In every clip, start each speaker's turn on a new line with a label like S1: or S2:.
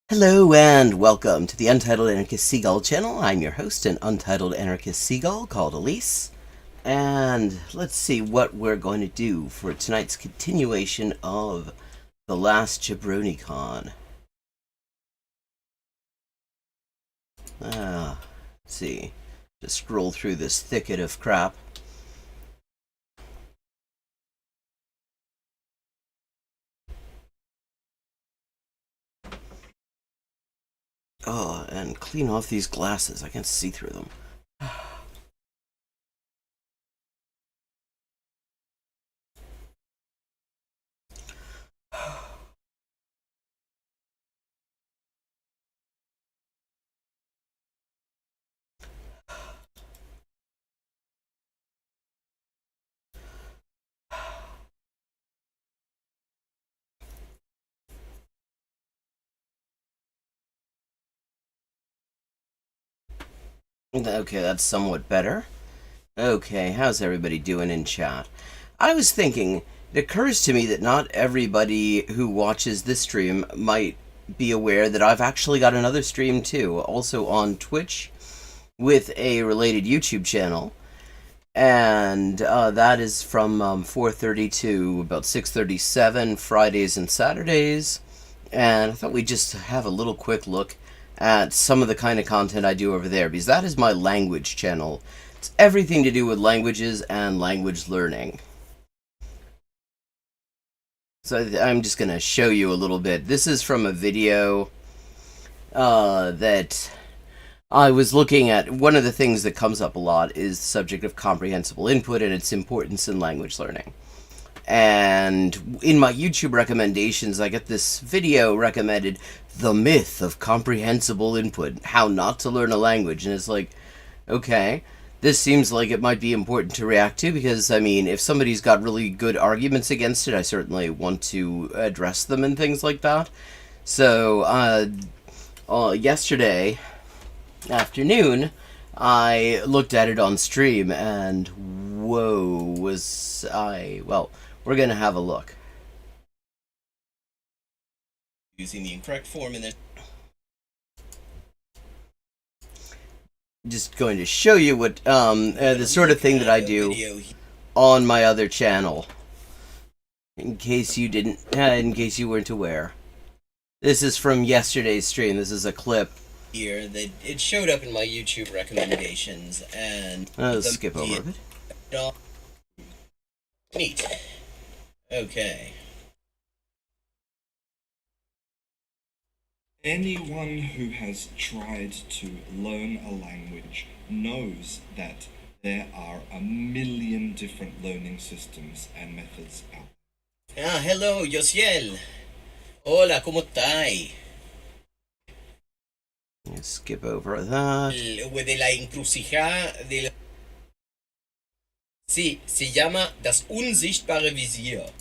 S1: Hello and welcome to the Untitled Anarchist Seagull channel. I'm your host, an Untitled Anarchist Seagull called Elise. And let's see what we're going to do for tonight's continuation of the last JabroniCon. Let's see. Just scroll through this thicket of crap. Oh, and clean off these glasses. I can't see through them. Okay, that's somewhat better. Okay, how's everybody doing in chat? I was thinking, it occurs to me that not everybody who watches this stream might be aware that I've actually got another stream too, also on Twitch, with a related YouTube channel. And that is from 4:30 to about 6:37 Fridays and Saturdays. And I thought we'd just have a little quick look at some of the kind of content I do over there, because that is my language channel. It's everything to do with languages and language learning. So I'm just going to show you a little bit. This is from a video that I was looking at. One of the things that comes up a lot is the subject of comprehensible input and its importance in language learning. And in my YouTube recommendations, I get this video recommended, The Myth of Comprehensible Input, How Not to Learn a Language. And it's like, okay, this seems like it might be important to react to, because, I mean, if somebody's got really good arguments against it, I certainly want to address them and things like that. So, yesterday afternoon, I looked at it on stream, and whoa, was I... Well, we're going to have a look. Using the incorrect form in this. Just going to show you what the sort of thing that I do on my other channel, in case you didn't, in case you weren't aware. This is from yesterday's stream. This is a clip here that it showed up in my YouTube recommendations, and let's skip over it. Neat. Okay.
S2: Anyone who has tried to learn a language knows that there are a million different learning systems and methods out there.
S1: Ah, hello, Yosiel. Hola, ¿cómo estáis? Let's skip over that. De la encrucijada de la... Sí, se llama Das Unsichtbare Visier.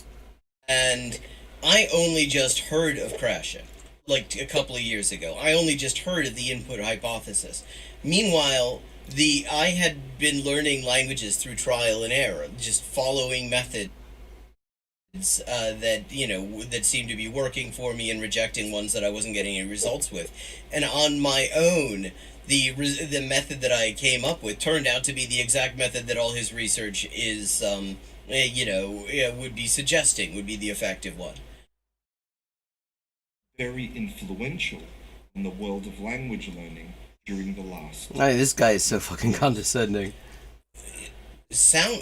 S1: And I only just heard of Krashen, like a couple of years ago. I only just heard of the input hypothesis. Meanwhile, I had been learning languages through trial and error, just following methods that, you know, that seemed to be working for me and rejecting ones that I wasn't getting any results with. And on my own, the method that I came up with turned out to be the exact method that all his research is, you know, would be suggesting would be the effective one.
S2: Very influential in the world of language learning during the last...
S1: Hey, this guy is so fucking condescending.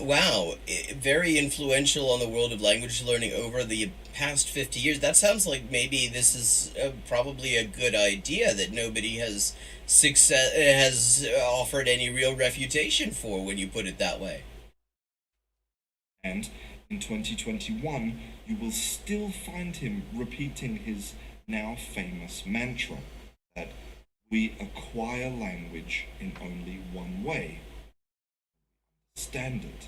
S1: Wow, very influential on the world of language learning over the past 50 years. That sounds like maybe this is probably a good idea that nobody has offered any real refutation for, when you put it that way.
S2: And in 2021, you will still find him repeating his now famous mantra that we acquire language in only one way. Standard.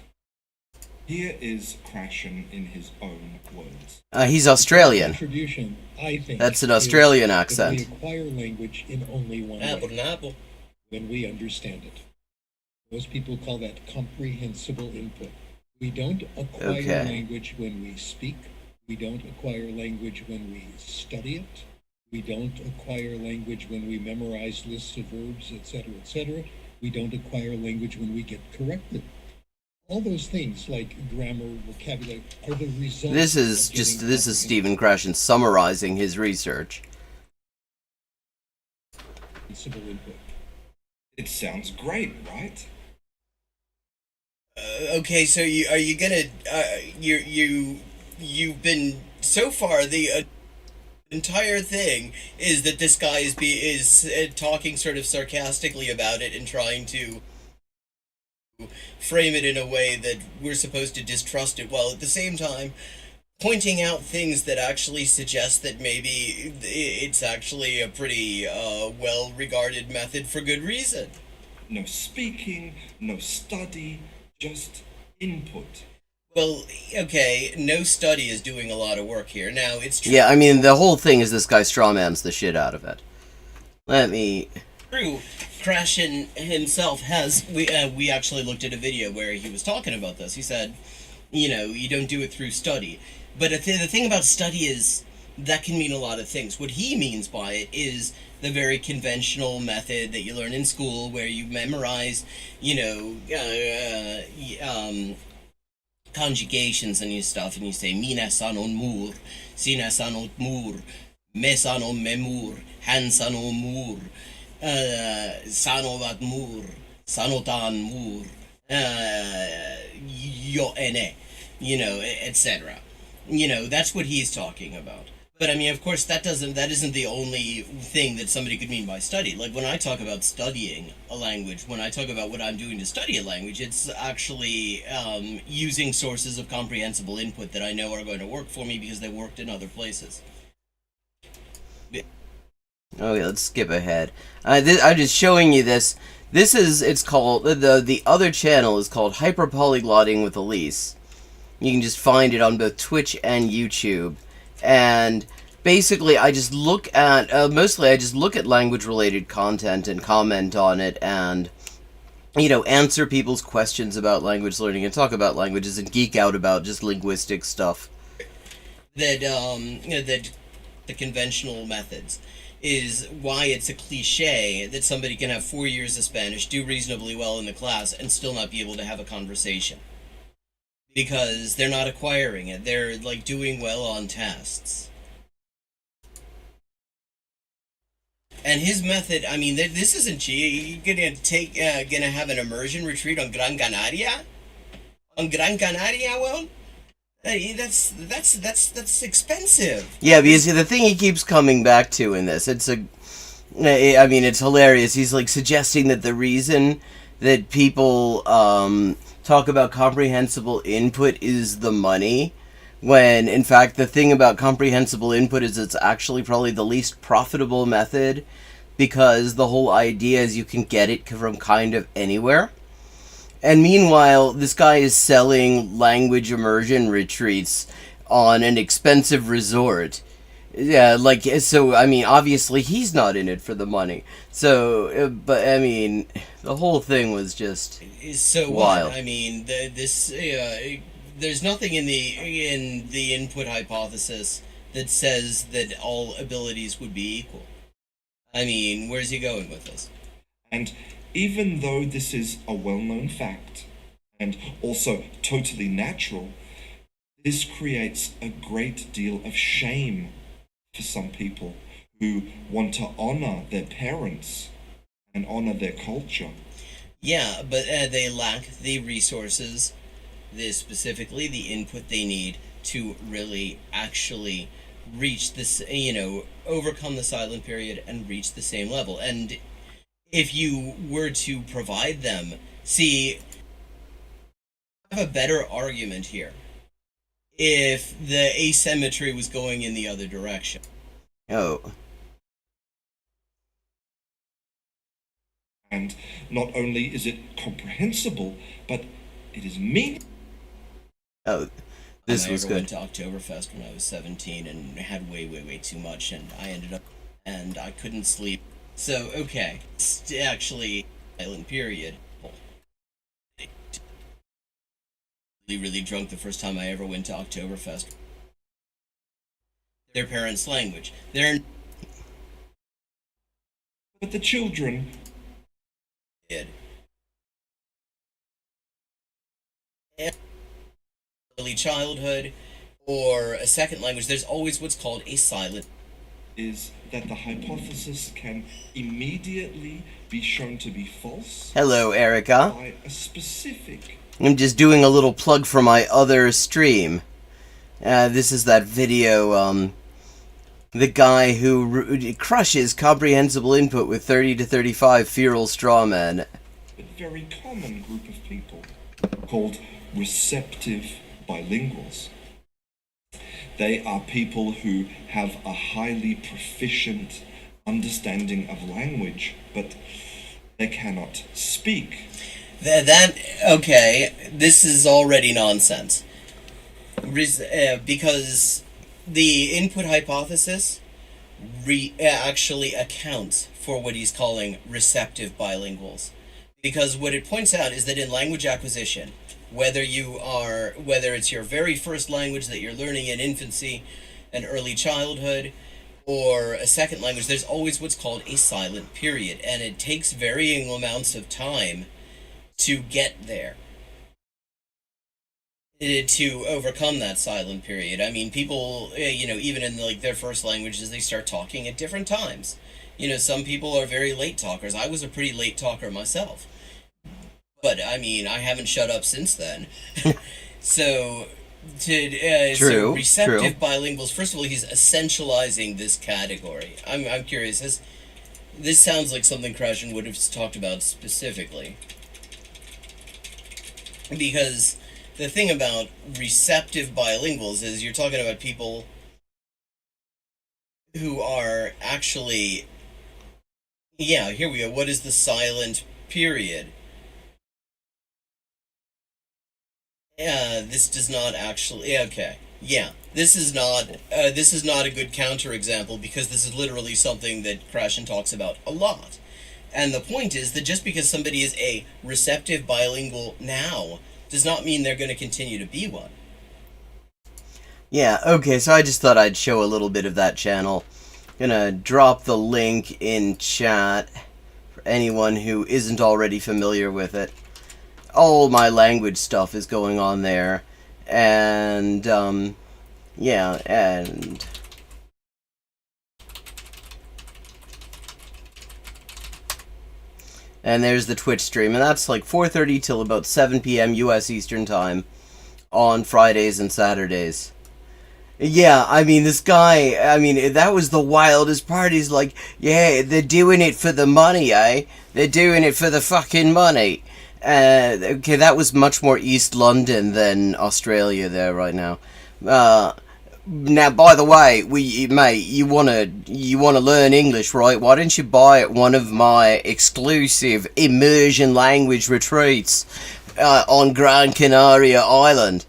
S2: Here is Krashen in his own words. He's
S1: Australian.
S3: Contribution, I think,
S1: that's an Australian accent.
S3: We acquire language in only one way. When we understand it. Most people call that comprehensible input. We don't acquire language when we speak. We don't acquire language when we study it. We don't acquire language when we memorize lists of verbs, etc., etc. We don't acquire language when we get corrected. All those things like grammar, vocabulary are the result.
S1: This is Stephen Krashen summarizing his research.
S3: Input.
S2: It sounds great, right?
S4: Okay, so you've been so far the entire thing is that this guy is talking sort of sarcastically about it and trying to frame it in a way that we're supposed to distrust it, while at the same time pointing out things that actually suggest that maybe it's actually a pretty well-regarded method for good reason.
S2: No speaking, no study, just input.
S4: Well, okay, no study is doing a lot of work here. Now, it's true.
S1: Yeah, I mean, the whole thing is this guy strawmans the shit out of it. Let me...
S4: True. Krashen himself has... We actually looked at a video where he was talking about this. He said, you know, you don't do it through study. But the thing about study is that can mean a lot of things. What he means by it is the very conventional method that you learn in school where you memorize, you know, conjugations and stuff, and you say mina sanon mur, sina sanot mur, me sanon memur, han sanon mur, sanovat mur, sanotan mur, yo ene, you know, etc. You know, that's what he's talking about. But I mean, of course, that isn't the only thing that somebody could mean by study. Like, when I talk about studying a language, when I talk about what I'm doing to study a language, it's actually using sources of comprehensible input that I know are going to work for me because they worked in other places.
S1: Oh yeah, let's skip ahead. I'm just showing you this. It's called, the other channel is called Hyperpolyglotting with Elise. You can just find it on both Twitch and YouTube. And basically, I just look at, mostly I just look at language-related content and comment on it and, you know, answer people's questions about language learning and talk about languages and geek out about just linguistic stuff.
S4: That, you know, that the conventional methods is why it's a cliche that somebody can have 4 years of Spanish, do reasonably well in the class, and still not be able to have a conversation. Because they're not acquiring it. They're, like, doing well on tests. And his method, I mean, this isn't... You're gonna have an immersion retreat on Gran Canaria? On Gran Canaria, well? Hey, that's expensive.
S1: Yeah, because the thing he keeps coming back to in this, it's hilarious. He's, like, suggesting that the reason that people, talk about comprehensible input is the money, when in fact the thing about comprehensible input is it's actually probably the least profitable method, because the whole idea is you can get it from kind of anywhere. And meanwhile, this guy is selling language immersion retreats on an expensive resort. Yeah, like, so, I mean, obviously he's not in it for the money. So, but, I mean, the whole thing was just
S4: so
S1: wild.
S4: What? I mean, there's nothing in the input hypothesis that says that all abilities would be equal. I mean, where's he going with this?
S2: And even though this is a well-known fact, and also totally natural, this creates a great deal of shame for some people who want to honor their parents and honor their culture.
S4: Yeah, but they lack the resources, specifically the input they need to really actually reach this, you know, overcome the silent period and reach the same level. And if you were to provide them, see, I have a better argument here if the asymmetry was going in the other direction.
S1: Oh.
S2: And not only is it comprehensible, but it is meaningful.
S1: Oh, this was
S4: I
S1: good.
S4: went to Oktoberfest when I was 17 and had way too much, and I ended up, and I couldn't sleep. So, okay, it's actually silent period. Really drunk the first time I ever went to Oktoberfest. Their parents' language.
S2: But the children
S4: did. Early childhood or a second language, there's always what's called a silent.
S2: is that the hypothesis can immediately be shown to be false
S1: Hello, Erica.
S2: by a specific.
S1: I'm just doing a little plug for my other stream. This is that video, the guy who crushes comprehensible input with 30 to 35 feral strawmen.
S2: But very common group of people called receptive bilinguals. They are people who have a highly proficient understanding of language, but they cannot speak.
S4: Okay, this is already nonsense. Because the input hypothesis actually accounts for what he's calling receptive bilinguals. Because what it points out is that in language acquisition, whether it's your very first language that you're learning in infancy and early childhood, or a second language, there's always what's called a silent period, and it takes varying amounts of time to get there, to overcome that silent period. I mean, people, even in like their first languages, they start talking at different times. Some people are very late talkers. I was a pretty late talker myself. But, I mean, I haven't shut up since then. So receptive bilinguals, first of all, he's essentializing this category. I'm curious, this sounds like something Krashen would have talked about specifically. Because the thing about receptive bilinguals is you're talking about people who are actually... Yeah, here we go. What is the silent period? This does not actually... Okay. Yeah. This is not a good counterexample because this is literally something that Krashen talks about a lot. And the point is that just because somebody is a receptive bilingual now does not mean they're going to continue to be one.
S1: Yeah, okay, so I just thought I'd show a little bit of that channel. Gonna drop the link in chat for anyone who isn't already familiar with it. All my language stuff is going on there, and yeah, and there's the Twitch stream, and that's like 4:30 till about 7 p.m. US Eastern Time on Fridays and Saturdays. Yeah, I mean, this guy, that was the wildest part. He's like, yeah, they're doing it for the money, eh? They're doing it for the fucking money. Okay, that was much more East London than Australia there right now. Now, by the way, mate, you wanna learn English, right? Why don't you buy one of my exclusive immersion language retreats on Gran Canaria Island?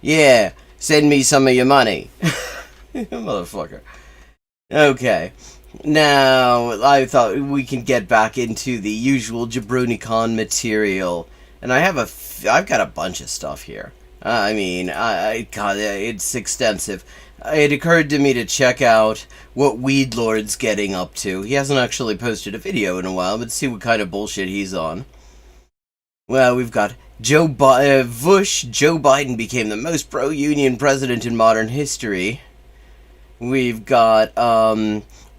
S1: Yeah, send me some of your money, motherfucker. Okay. Now, I thought we can get back into the usual JabroniCon material, and I've got a bunch of stuff here. God, it's extensive. It occurred to me to check out what Weed Lord's getting up to. He hasn't actually posted a video in a while, but see what kind of bullshit he's on. Well, we've got Joe Biden became the most pro-union president in modern history. We've got,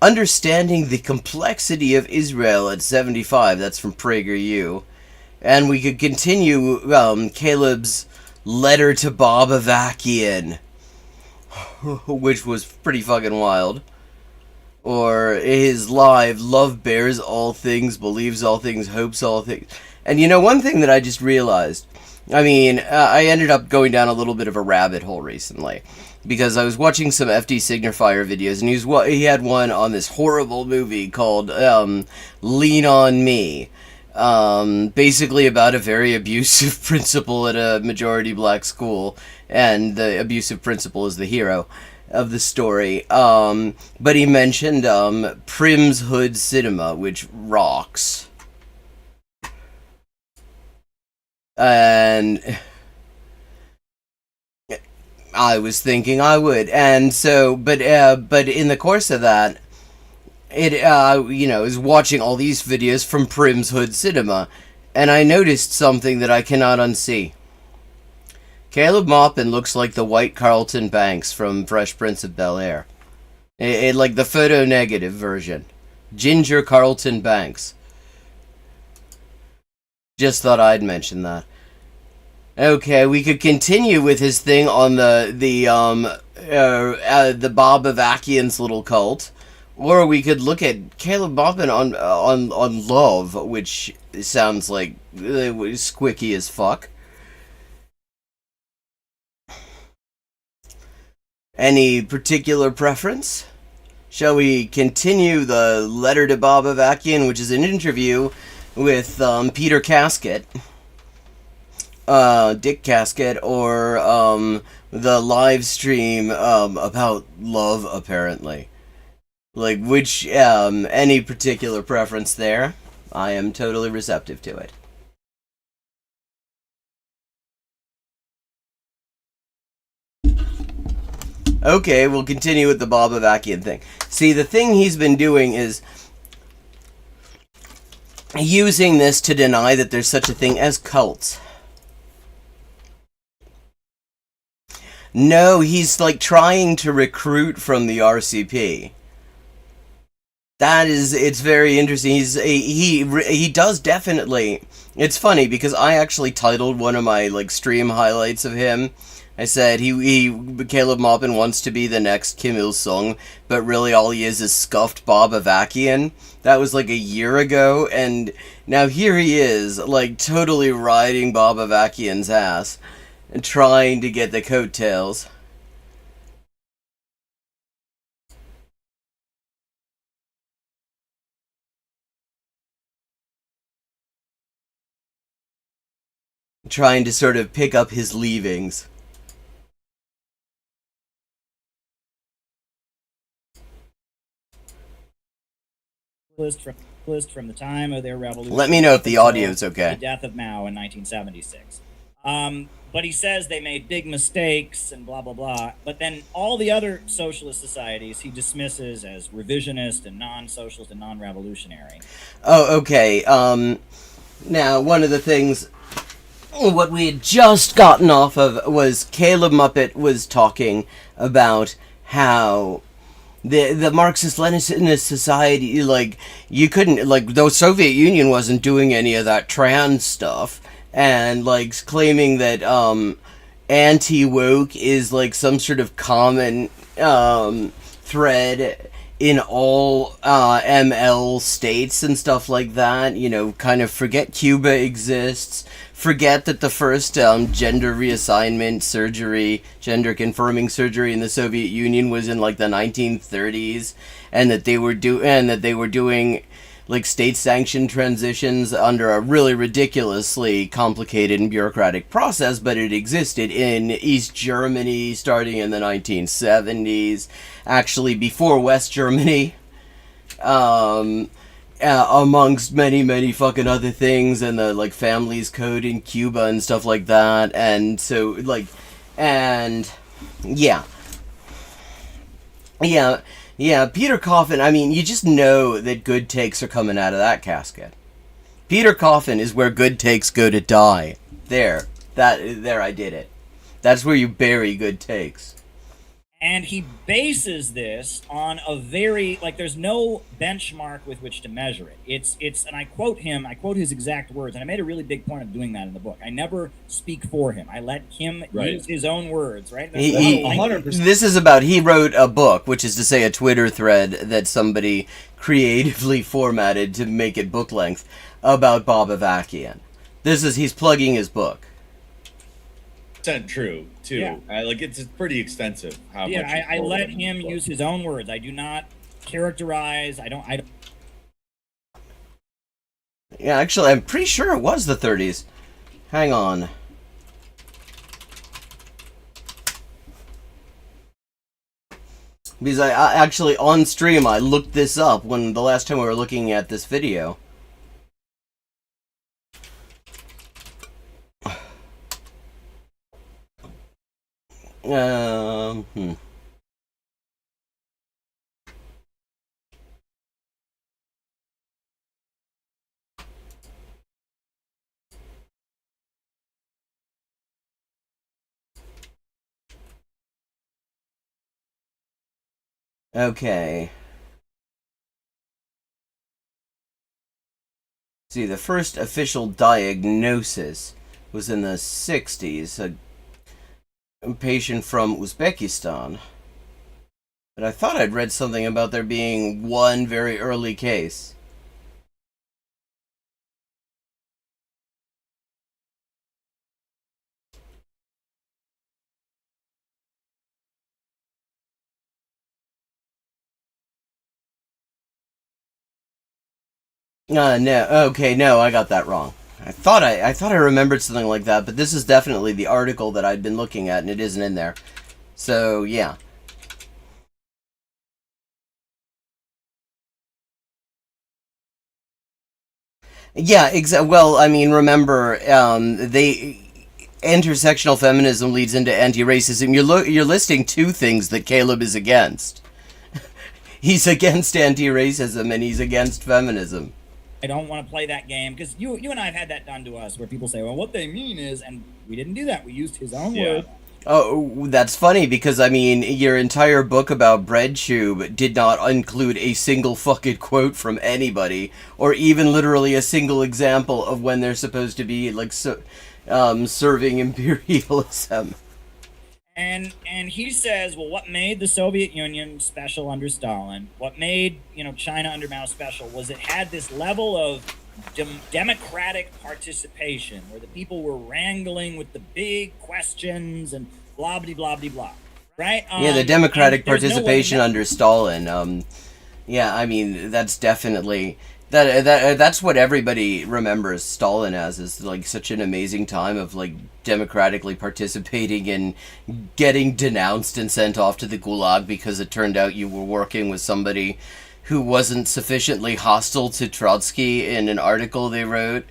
S1: Understanding the Complexity of Israel at 75, that's from PragerU. And we could continue Caleb's letter to Bob Avakian, which was pretty fucking wild. Or his live, love bears all things, believes all things, hopes all things. And one thing that I just realized, I ended up going down a little bit of a rabbit hole recently. Because I was watching some FD Signifier videos, and he had one on this horrible movie called Lean on Me. Basically about a very abusive principal at a majority black school, and the abusive principal is the hero of the story. But he mentioned Prim's Hood Cinema, which rocks. And I was thinking I would, and so, but in the course of that, is watching all these videos from Prim's Hood Cinema, and I noticed something that I cannot unsee. Caleb Maupin looks like the white Carlton Banks from Fresh Prince of Bel-Air. Like the photo negative version. Ginger Carlton Banks. Just thought I'd mention that. Okay, we could continue with his thing on the Bob Avakian's little cult, or we could look at Caleb Maupin on Love, which sounds like squicky as fuck. Any particular preference? Shall we continue the letter to Bob Avakian, which is an interview with Peter Casket, Dick Casket, or the live stream about Love, apparently. Like, which, any particular preference there? I am totally receptive to it. Okay, we'll continue with the Bob Avakian thing. See, the thing he's been doing is using this to deny that there's such a thing as cults. No, he's like trying to recruit from the RCP. It's very interesting. He does definitely. It's funny because I actually titled one of my like stream highlights of him. I said Caleb Maupin wants to be the next Kim Il Sung, but really all he is scuffed Bob Avakian. That was like a year ago, and now here he is, like totally riding Bob Avakian's ass and trying to get the coattails. Trying to sort of pick up his leavings.
S5: From the time of their revolution.
S1: Let me know if the audio's okay.
S5: The death of Mao in 1976. But he says they made big mistakes and blah, blah, blah. But then all the other socialist societies he dismisses as revisionist and non-socialist and non-revolutionary.
S1: Oh, okay. Now, one of the things, what we had just gotten off of was Caleb Muppet was talking about how the Marxist-Leninist society, like, you couldn't, like, the Soviet Union wasn't doing any of that trans stuff, and, like, claiming that, anti-woke is, like, some sort of common, thread in all, ML states and stuff like that, kind of forget Cuba exists, forget that the first gender reassignment surgery, gender confirming surgery in the Soviet Union was in like the 1930s, and that they were doing like state sanctioned transitions under a really ridiculously complicated and bureaucratic process, but it existed in East Germany starting in the 1970s, actually before West Germany. Amongst many, many fucking other things, and the, like, families code in Cuba and stuff like that, and so, like, and, yeah, Peter Coffin, I mean, you just know that good takes are coming out of that casket. Peter Coffin is where good takes go to die. There, I did it. That's where you bury good takes.
S5: And he bases this on a very, like, there's no benchmark with which to measure it. It's, and I quote his exact words, and I made a really big point of doing that in the book. I never speak for him. I let him use his own words, right?
S1: He 100%. This is about, he wrote a book, which is to say a Twitter thread that somebody creatively formatted to make it book length, about Bob Avakian. He's plugging his book.
S6: True too. Yeah. It's pretty extensive. How much
S5: I let him use his own words. I do not characterize. I don't.
S1: Yeah, actually, I'm pretty sure it was the 30s. Hang on. Because I actually on stream I looked this up when the last time we were looking at this video. Okay. See, the first official diagnosis was in the 60s. A patient from Uzbekistan. But I thought I'd read something about there being one very early case. No. Okay, no, I got that wrong. I thought I remembered something like that, but this is definitely the article that I'd been looking at, and it isn't in there. So, yeah. Yeah, well, I mean, remember, intersectional feminism leads into anti-racism. You're listing two things that Caleb is against. He's against anti-racism and he's against feminism.
S5: I don't want to play that game because you and I have had that done to us where people say, well, what they mean is, and we didn't do that. We used his own word.
S1: Oh, that's funny because, I mean, your entire book about BreadTube did not include a single fucking quote from anybody, or even literally a single example of when they're supposed to be, like, serving imperialism.
S5: And he says, well, what made the Soviet Union special under Stalin, what made, China under Mao special, was it had this level of democratic participation where the people were wrangling with the big questions and blah blah blah blah blah, right?
S1: Yeah, the democratic participation under Stalin. Yeah, I mean that's definitely that's what everybody remembers Stalin as, is like such an amazing time of like democratically participating and getting denounced and sent off to the gulag because it turned out you were working with somebody who wasn't sufficiently hostile to Trotsky in an article they wrote,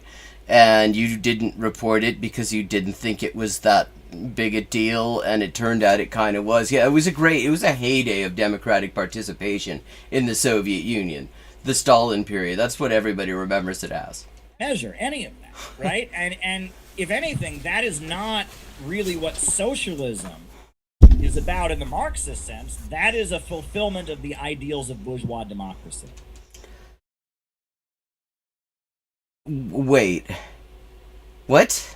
S1: and you didn't report it because you didn't think it was that big a deal, and it turned out it kind of was. Yeah, it was a heyday of democratic participation in the Soviet Union. The Stalin period. That's what everybody remembers it as.
S5: Measure any of that, right? and if anything, that is not really what socialism is about in the Marxist sense. That is a fulfillment of the ideals of bourgeois democracy.
S1: Wait. What?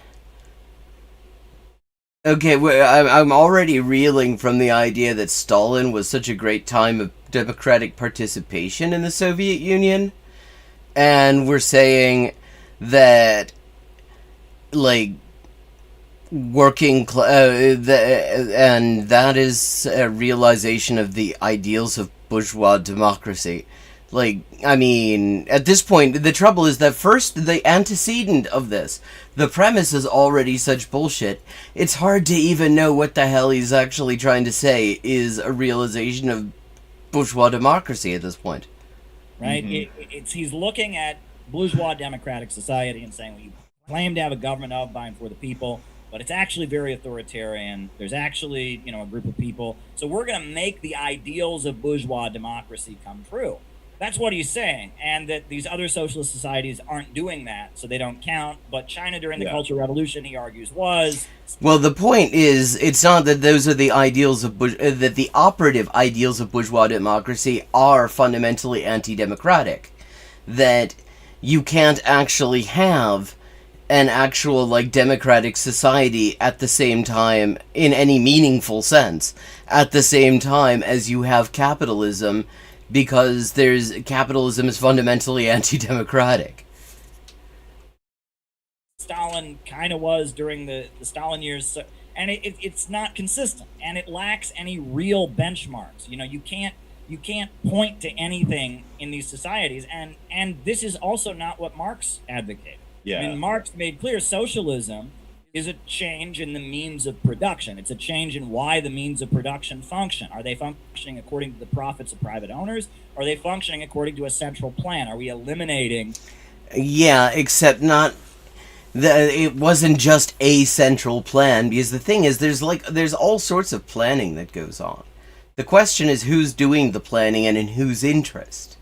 S1: Okay, I'm already reeling from the idea that Stalin was such a great time of democratic participation in the Soviet Union, and we're saying that, like, and that is a realization of the ideals of bourgeois democracy. Like, I mean, at this point, the trouble is that first, the antecedent of this, the premise is already such bullshit, it's hard to even know what the hell he's actually trying to say is a realization of bourgeois democracy at this point.
S5: Right? Mm-hmm. He's looking at bourgeois democratic society and saying, well, you claim to have a government of, by, and for the people, but it's actually very authoritarian. There's actually, a group of people. So we're going to make the ideals of bourgeois democracy come true. That's what he's saying, and that these other socialist societies aren't doing that, so they don't count. But China during the Cultural Revolution, he argues, was.
S1: Well, the point is, it's not that those are the ideals of that the operative ideals of bourgeois democracy are fundamentally anti-democratic. That you can't actually have an actual, like, democratic society at the same time, in any meaningful sense, at the same time as you have capitalism, because capitalism is fundamentally anti-democratic.
S5: Stalin kind of was during the Stalin years, and it's not consistent, and it lacks any real benchmarks. You can't point to anything in these societies, and this is also not what Marx advocated.
S6: Yeah.
S5: I mean, Marx made clear socialism is a change in the means of production. It's a change in why the means of production function. Are they functioning according to the profits of private owners? Or are they functioning according to a central plan? Are we eliminating...
S1: Yeah, except not... it wasn't just a central plan, because the thing is, there's all sorts of planning that goes on. The question is who's doing the planning and in whose interest.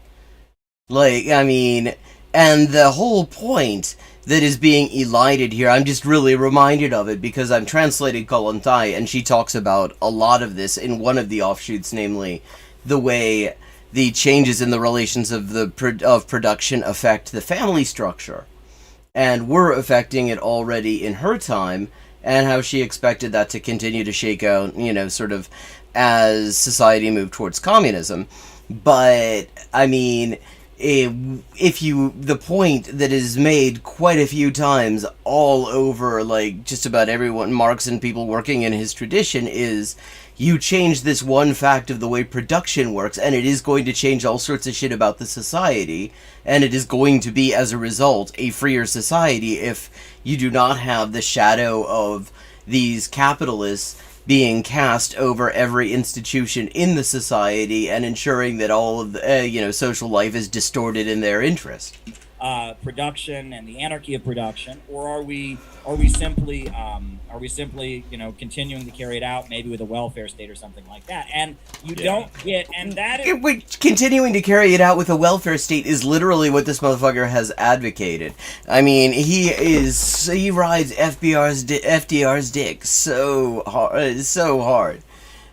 S1: Like, I mean... And the whole point that is being elided here, I'm just really reminded of it because I'm translating Kollontai, and she talks about a lot of this in one of the offshoots, namely the way the changes in the relations of production affect the family structure, and were affecting it already in her time, and how she expected that to continue to shake out, sort of as society moved towards communism. But I mean, the point that is made quite a few times all over, like, just about everyone, Marx and people working in his tradition, is you change this one fact of the way production works, and it is going to change all sorts of shit about the society, and it is going to be, as a result, a freer society if you do not have the shadow of these capitalists being cast over every institution in the society and ensuring that all of the social life is distorted in their interest.
S5: Production and the anarchy of production, or are we simply continuing to carry it out, maybe with a welfare state or something like that? And you don't get, and that is
S1: continuing to carry it out with a welfare state is literally what this motherfucker has advocated. I mean, he rides FDR's dick so hard.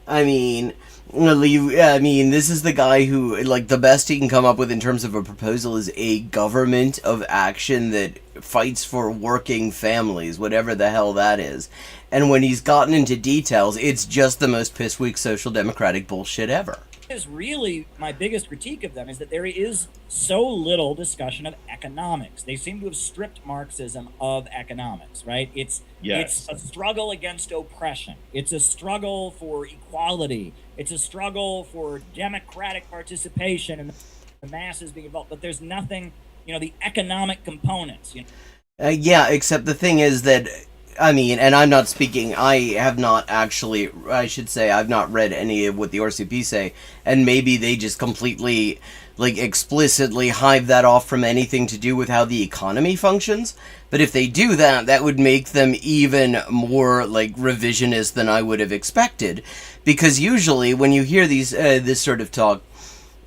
S1: I mean, this is the guy who, like, the best he can come up with in terms of a proposal is a government of action that fights for working families, whatever the hell that is. And when he's gotten into details, it's just the most piss-weak social democratic bullshit ever.
S5: Is really my biggest critique of them is that there is so little discussion of economics. They seem to have stripped Marxism of economics, right? It's a struggle against oppression. It's a struggle for equality. It's a struggle for democratic participation and the masses being involved. But there's nothing, the economic components.
S1: Except the thing is that, I mean, and I'm not speaking, I've not read any of what the RCP say, and maybe they just completely, like, explicitly hive that off from anything to do with how the economy functions. But if they do that, that would make them even more, like, revisionist than I would have expected. Because usually, when you hear this sort of talk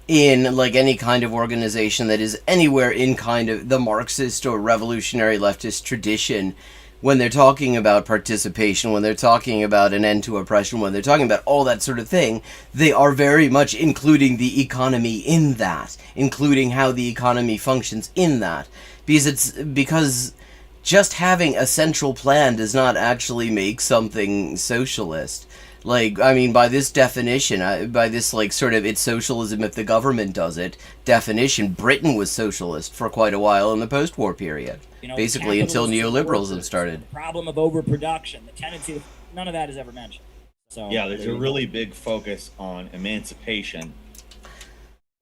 S1: in, like, any kind of organization that is anywhere in kind of the Marxist or revolutionary leftist tradition, when they're talking about participation, when they're talking about an end to oppression, when they're talking about all that sort of thing, they are very much including the economy in that, including how the economy functions in that. Because just having a central plan does not actually make something socialist. Like, I mean, by this definition, by this, like, sort of, it's socialism if the government does it definition, Britain was socialist for quite a while in the post-war period. Basically until neoliberalism started.
S5: The problem of overproduction, the tendency, none of that is ever mentioned. So
S6: yeah, there's a really big focus on emancipation.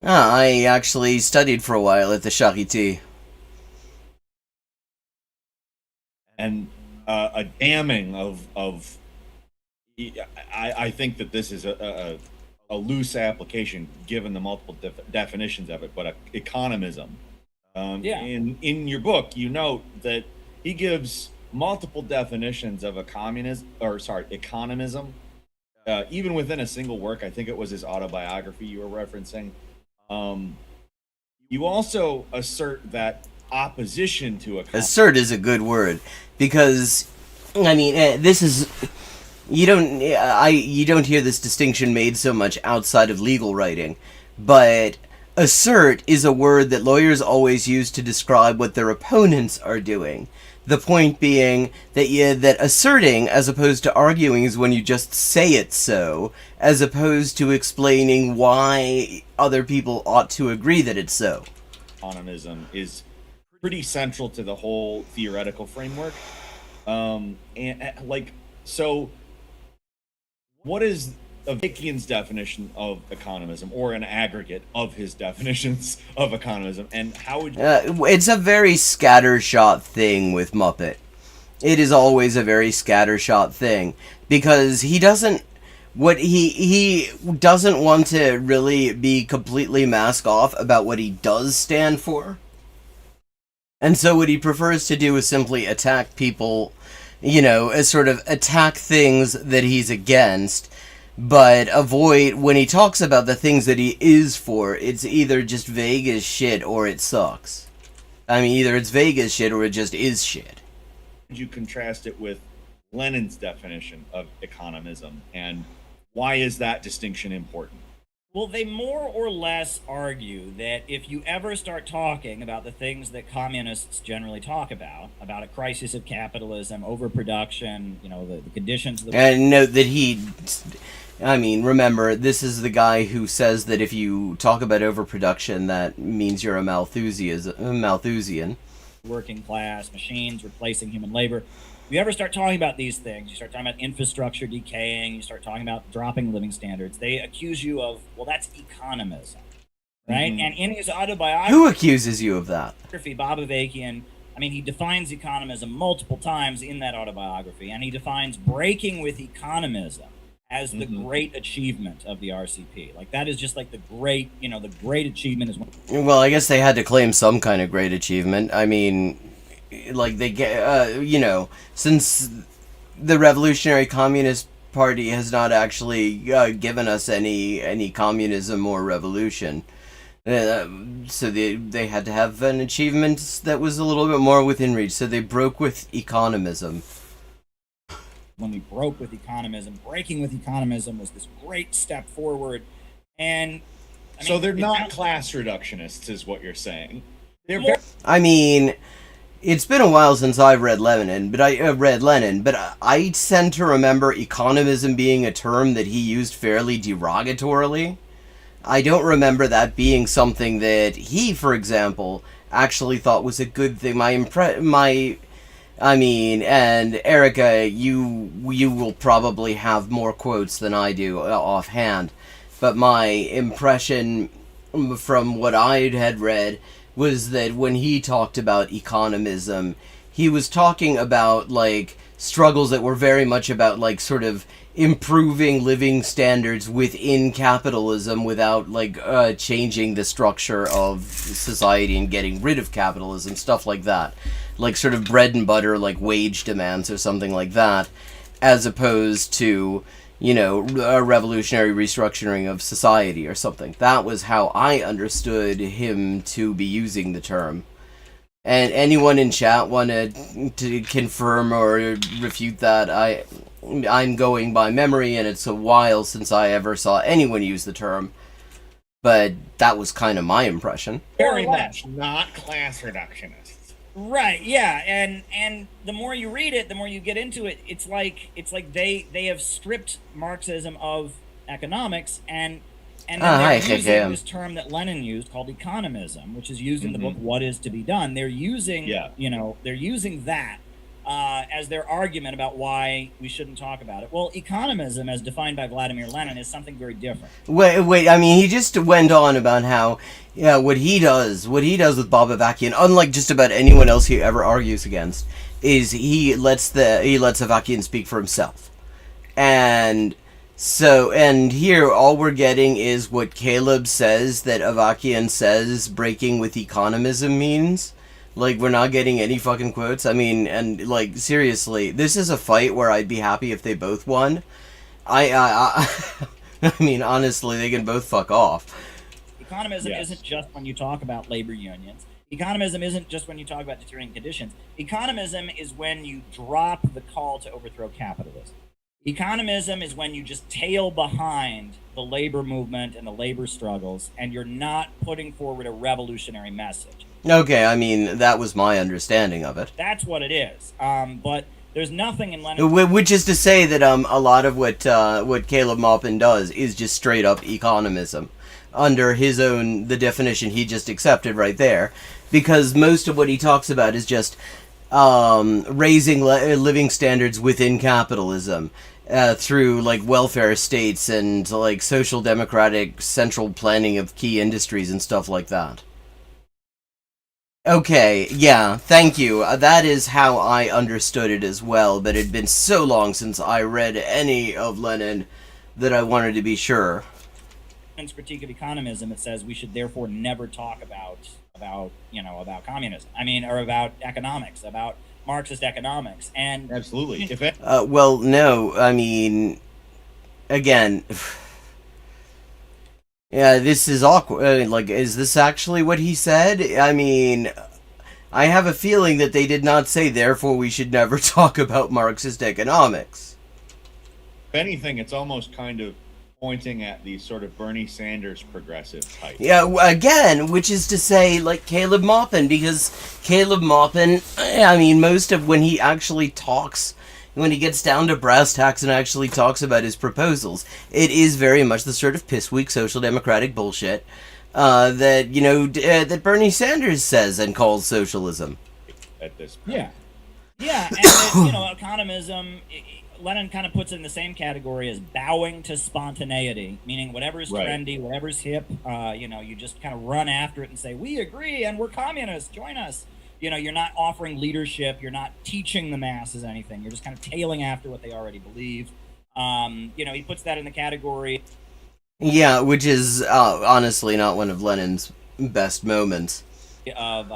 S1: I actually studied for a while at the Charité.
S6: And a damning of I think that this is a loose application given the multiple definitions of it, but economism. In your book, you note that he gives multiple definitions of economism, even within a single work. I think it was his autobiography you were referencing. You also assert that opposition to economism.
S1: Assert is a good word, because, I mean, this is... You don't hear this distinction made so much outside of legal writing, but assert is a word that lawyers always use to describe what their opponents are doing. The point being that asserting, as opposed to arguing, is when you just say it so, as opposed to explaining why other people ought to agree that it's so.
S6: Economism is pretty central to the whole theoretical framework. What is Avakian's definition of economism, or an aggregate of his definitions of economism, and how would you...
S1: It's a very scattershot thing with Muppet. It is always a very scattershot thing, because he doesn't want to really be completely mask off about what he does stand for. And so what he prefers to do is simply attack people, as sort of attack things that he's against, but avoid, when he talks about the things that he is for, it's either just vague as shit or it sucks. I mean, either it's vague as shit or it just is shit.
S6: Would you contrast it with Lenin's definition of economism, and why is that distinction important?
S5: Well, they more or less argue that if you ever start talking about the things that communists generally talk about a crisis of capitalism, overproduction, the conditions of the
S1: And note that remember, this is the guy who says that if you talk about overproduction, that means you're a Malthusian.
S5: working class, machines replacing human labor. If you ever start talking about these things, you start talking about infrastructure decaying, you start talking about dropping living standards, they accuse you of, well, that's economism, right? And in his autobiography,
S1: Who accuses you of that?
S5: Bob Avakian, he defines economism multiple times in that autobiography, and he defines breaking with economism as the great achievement of the RCP. Like, that is just like the great achievement is one.
S1: Well, I guess they had to claim some kind of great achievement. I mean, like they get, since the Revolutionary Communist Party has not actually given us any communism or revolution, so they had to have an achievement that was a little bit more within reach. So they broke with economism.
S5: When we broke with economism, breaking with economism was this great step forward, and
S6: so they're not class reductionists, is what you're saying. They're
S1: It's been a while since I've read Lenin, but I tend to remember economism being a term that he used fairly derogatorily. I don't remember that being something that he, for example, actually thought was a good thing. And Erica, you will probably have more quotes than I do offhand, but my impression from what I had read was that when he talked about economism, he was talking about, like, struggles that were very much about, like, sort of improving living standards within capitalism without, like, changing the structure of society and getting rid of capitalism, stuff like that. Like, sort of bread and butter, like, wage demands or something like that, as opposed to, a revolutionary restructuring of society or something. That was how I understood him to be using the term. And anyone in chat want to confirm or refute that? I'm going by memory, and it's a while since I ever saw anyone use the term. But that was kind of my impression.
S6: Very much not class reductionists.
S5: Right, yeah, and the more you read it, the more you get into it. It's like they have stripped Marxism of economics, and then they're using this term that Lenin used called economism, which is used in the book What Is to Be Done. They're using they're using that as their argument about why we shouldn't talk about it. Well, economism, as defined by Vladimir Lenin, is something very different.
S1: Wait, he just went on about how, what he does with Bob Avakian, unlike just about anyone else he ever argues against, is he lets Avakian speak for himself. And here all we're getting is what Caleb says that Avakian says breaking with economism means. Like, we're not getting any fucking quotes. Seriously, this is a fight where I'd be happy if they both won. Honestly, they can both fuck off.
S5: Economism isn't just when you talk about labor unions. Economism isn't just when you talk about deteriorating conditions. Economism is when you drop the call to overthrow capitalism. Economism is when you just tail behind the labor movement and the labor struggles, and you're not putting forward a revolutionary message.
S1: Okay, that was my understanding of it.
S5: That's what it is. But there's nothing in Lenin...
S1: Which is to say that a lot of what Caleb Maupin does is just straight up economism, under the definition he just accepted right there, because most of what he talks about is just raising living standards within capitalism through, like, welfare states and, like, social democratic central planning of key industries and stuff like that. Okay, yeah, thank you. That is how I understood it as well, but it had been so long since I read any of Lenin that I wanted to be sure.
S5: In its critique of economism, it says we should therefore never talk about communism. Or about economics, about Marxist economics. And
S6: absolutely.
S1: Well, no, again... Yeah, this is awkward. Is this actually what he said? I have a feeling that they did not say, therefore we should never talk about Marxist economics.
S6: If anything, it's almost kind of pointing at the sort of Bernie Sanders progressive type.
S1: Yeah, again, which is to say, like Caleb Maupin, because Caleb Maupin, I mean, most of when he actually talks, when he gets down to brass tacks and actually talks about his proposals, it is very much the sort of pissweak social democratic bullshit that, you know, that Bernie Sanders says and calls socialism.
S6: At this point.
S5: Yeah, and that, you know, economism, Lenin kind of puts it in the same category as bowing to spontaneity, meaning whatever's trendy, whatever's hip, you know, you just kind of run after it and say, we agree and we're communists, join us. You know, you're not offering leadership, you're not teaching the masses anything, you're just kind of tailing after what they already believe. You know, he puts that in the category.
S1: Yeah, which is honestly not one of Lenin's best moments.
S5: Of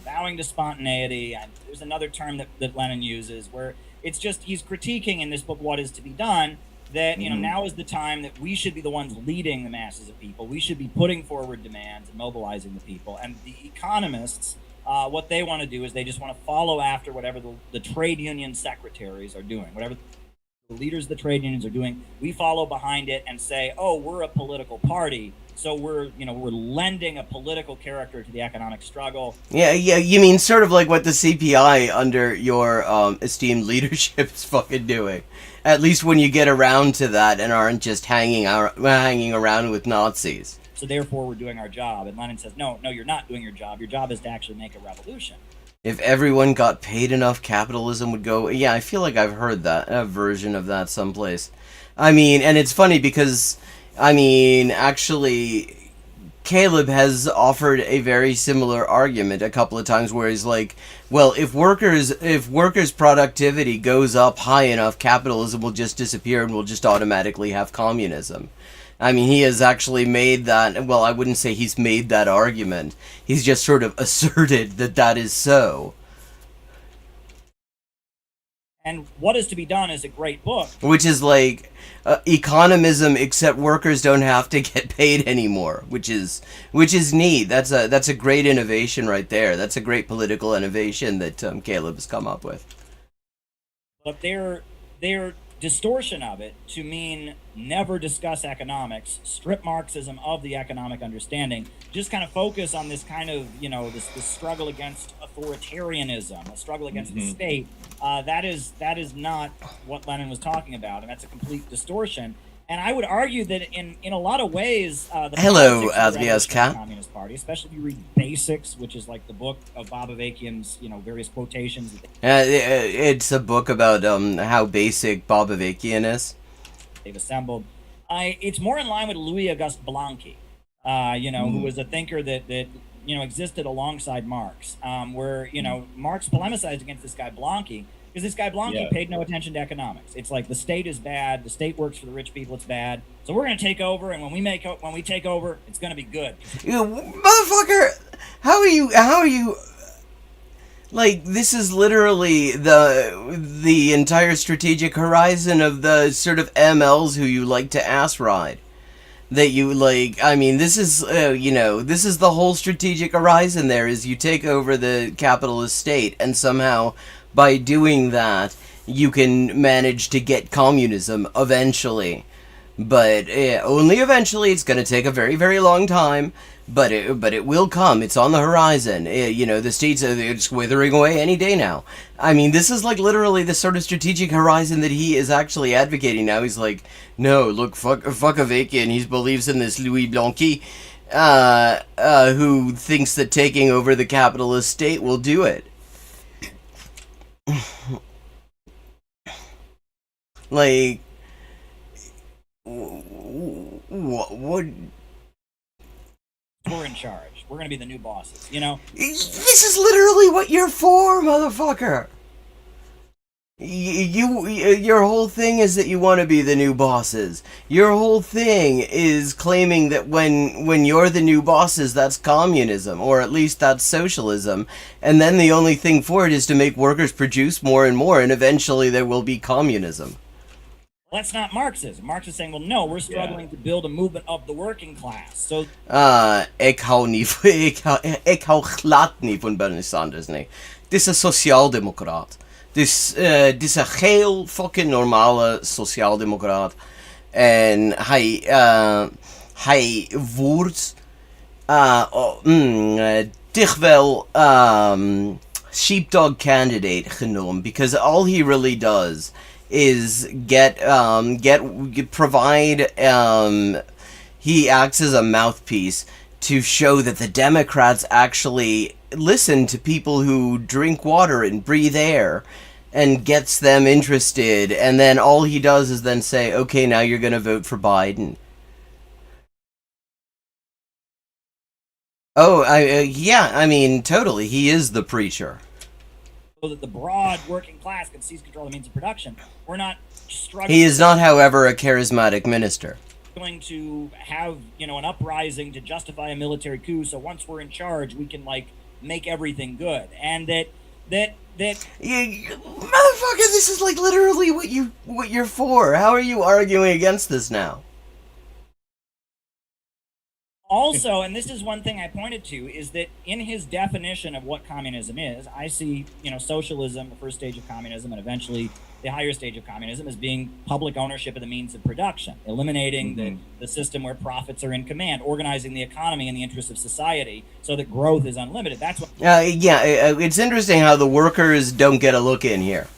S5: bowing to spontaneity, and there's another term that Lenin uses where it's just he's critiquing in this book what is to be done, that you know now is the time that we should be the ones leading the masses of people, we should be putting forward demands and mobilizing the people, and the economists, what they want to do is they just want to follow after whatever the trade union secretaries are doing, whatever the leaders of the trade unions are doing. We follow behind it and say, oh, we're a political party, so we're lending a political character to the economic struggle.
S1: Yeah, you mean sort of like what the CPI under your esteemed leadership is fucking doing. At least when you get around to that and aren't just hanging around with Nazis.
S5: So therefore we're doing our job. And Lenin says, no, you're not doing your job. Your job is to actually make a revolution.
S1: If everyone got paid enough, capitalism would go... Yeah, I feel like I've heard that, a version of that someplace. I mean, and it's funny because, I mean, actually, Caleb has offered a very similar argument a couple of times where he's like, well, if workers' productivity goes up high enough, capitalism will just disappear and we'll just automatically have communism. I mean, he has actually made that, well, I wouldn't say he's made that argument. He's just sort of asserted that that is so.
S5: And What Is to Be Done is a great book.
S1: Which is like economism, except workers don't have to get paid anymore, which is neat. That's a great innovation right there. That's a great political innovation that Caleb has come up with.
S5: But their distortion of it to mean never discuss economics, strip Marxism of the economic understanding, just kind of focus on this kind of, this struggle against authoritarianism, a struggle against the state. That is not what Lenin was talking about, and that's a complete distortion. And I would argue that in a lot of ways, the
S1: Hello,
S5: politics of the
S1: Cat.
S5: Communist Party, especially if you read Basics, which is like the book of Bob Avakian's, various quotations.
S1: It's a book about how basic Bob Avakian is.
S5: They've assembled. It's more in line with Louis Auguste Blanqui, who was a thinker that existed alongside Marx, where Marx polemicized against this guy Blanqui. Because this guy Blanqui paid no attention to economics. It's like the state is bad. The state works for the rich people. It's bad. So we're going to take over, and when we take over, it's going to be good.
S1: You motherfucker! How are you? Like, this is literally the entire strategic horizon of the sort of MLs who you like to ass ride. That you like. I mean, this is this is the whole strategic horizon. There is you take over the capitalist state, and somehow, by doing that, you can manage to get communism eventually. But only eventually. It's going to take a very, very long time. But it will come. It's on the horizon. The states it's withering away any day now. I mean, this is like literally the sort of strategic horizon that he is actually advocating now. He's like, no, look, fuck Avakian. He believes in this Louis Blanqui, who thinks that taking over the capitalist state will do it. Like, what?
S5: We're in charge. We're going to be the new bosses,
S1: This is literally what you're for, motherfucker. Your whole thing is that you want to be the new bosses. Your whole thing is claiming that when you're the new bosses, that's communism, or at least that's socialism. And then the only thing for it is to make workers produce more and more, and eventually there will be communism.
S5: Well, that's not Marxism. Marx is saying, well, no, we're struggling to build a movement of the working class. So,
S1: ik hou glad niet van Bernie Sanders, nee. Dit is een sociaaldemocraat. Dit is een heel fucking normale sociaaldemocraat. En hij wordt dich wel sheepdog candidate genoemd, because all he really does is provide he acts as a mouthpiece to show that the Democrats actually listen to people who drink water and breathe air, and gets them interested, and then all he does is then say, okay, now you're going to vote for Biden. Oh, yeah, I mean, totally, he is the preacher.
S5: So that the broad working class can seize control of the means of production. We're not struggling.
S1: He is not, however, a charismatic minister.
S5: Going to have, you know, an uprising to justify a military coup, so once we're in charge we can like make everything good. And that
S1: motherfucker, this is like literally what you're for. How are you arguing against this now?
S5: Also, and this is one thing I pointed to, is that in his definition of what communism is, I see, you know, socialism, the first stage of communism, and eventually the higher stage of communism as being public ownership of the means of production, eliminating the system where profits are in command, organizing the economy in the interest of society so that growth is unlimited. That's what.
S1: It's interesting how the workers don't get a look in here.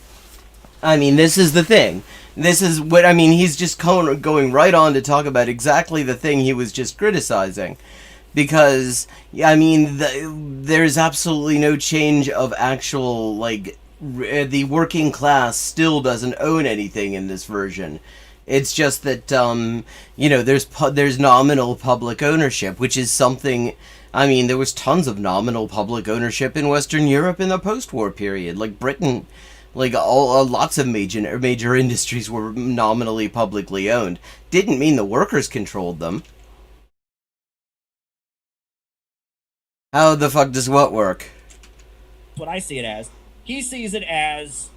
S1: I mean, this is the thing. This is what, I mean, he's just going right on to talk about exactly the thing he was just criticizing. Because, I mean, there's absolutely no change of actual, like, the working class still doesn't own anything in this version. It's just that, you know, there's nominal public ownership, which is something, I mean, there was tons of nominal public ownership in Western Europe in the post-war period. Like, Britain, like, lots of major industries were nominally publicly owned. Didn't mean the workers controlled them. How the fuck does what work?
S5: What I see it as. He sees it as,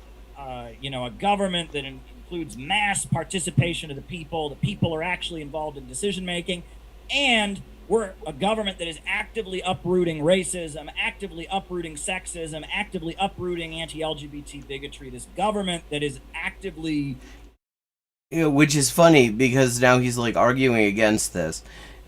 S5: you know, a government that includes mass participation of the people. The people are actually involved in decision making, and we're a government that is actively uprooting racism, actively uprooting sexism, actively uprooting anti-LGBT bigotry. This government that is actively...
S1: You know, which is funny, because now he's, like, arguing against this.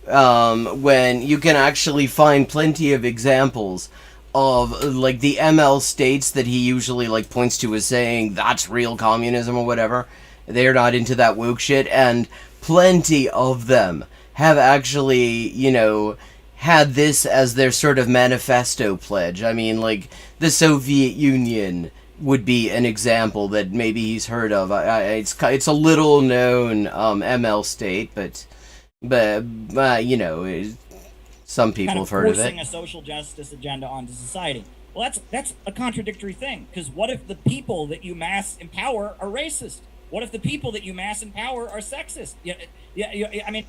S1: When you can actually find plenty of examples of, like, the ML states that he usually, like, points to as saying, that's real communism or whatever. They're not into that woke shit, and plenty of them have actually, you know, had this as their sort of manifesto pledge. I mean, like, the Soviet Union would be an example that maybe he's heard of. It's a little known ML state, but you know, some people have heard of it.
S5: Forcing a social justice agenda onto society. Well, that's a contradictory thing, because what if the people that you mass empower are racist? What if the people that you mass empower are sexist? I mean...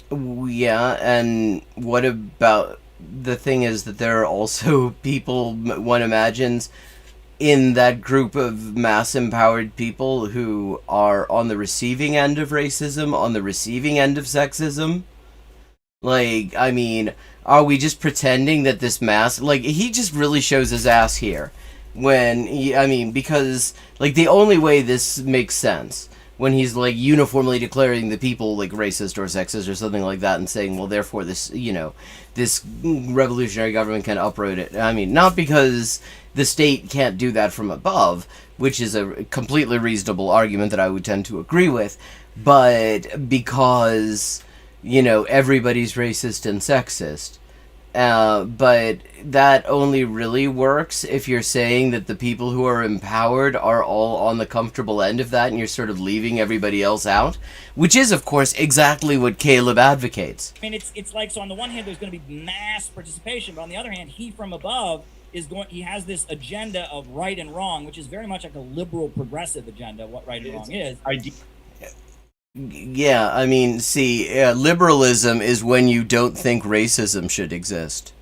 S1: Yeah, and what about the thing is that there are also people, one imagines, in that group of mass empowered people who are on the receiving end of racism, on the receiving end of sexism. Like, I mean, are we just pretending that this mass, like, he just really shows his ass here. When I mean, because, like, the only way this makes sense, when he's, like, uniformly declaring the people, like, racist or sexist or something like that, and saying, well, therefore this, you know, this revolutionary government can uproot it. I mean, not because the state can't do that from above, which is a completely reasonable argument that I would tend to agree with, but because, you know, everybody's racist and sexist. But that only really works if you're saying that the people who are empowered are all on the comfortable end of that, and you're sort of leaving everybody else out, which is, of course, exactly what Caleb advocates.
S5: I mean, it's like, so on the one hand, there's going to be mass participation, but on the other hand, he from above he has this agenda of right and wrong, which is very much like a liberal progressive agenda, what right and wrong is.
S1: Yeah, I mean, see, liberalism is when you don't think racism should exist.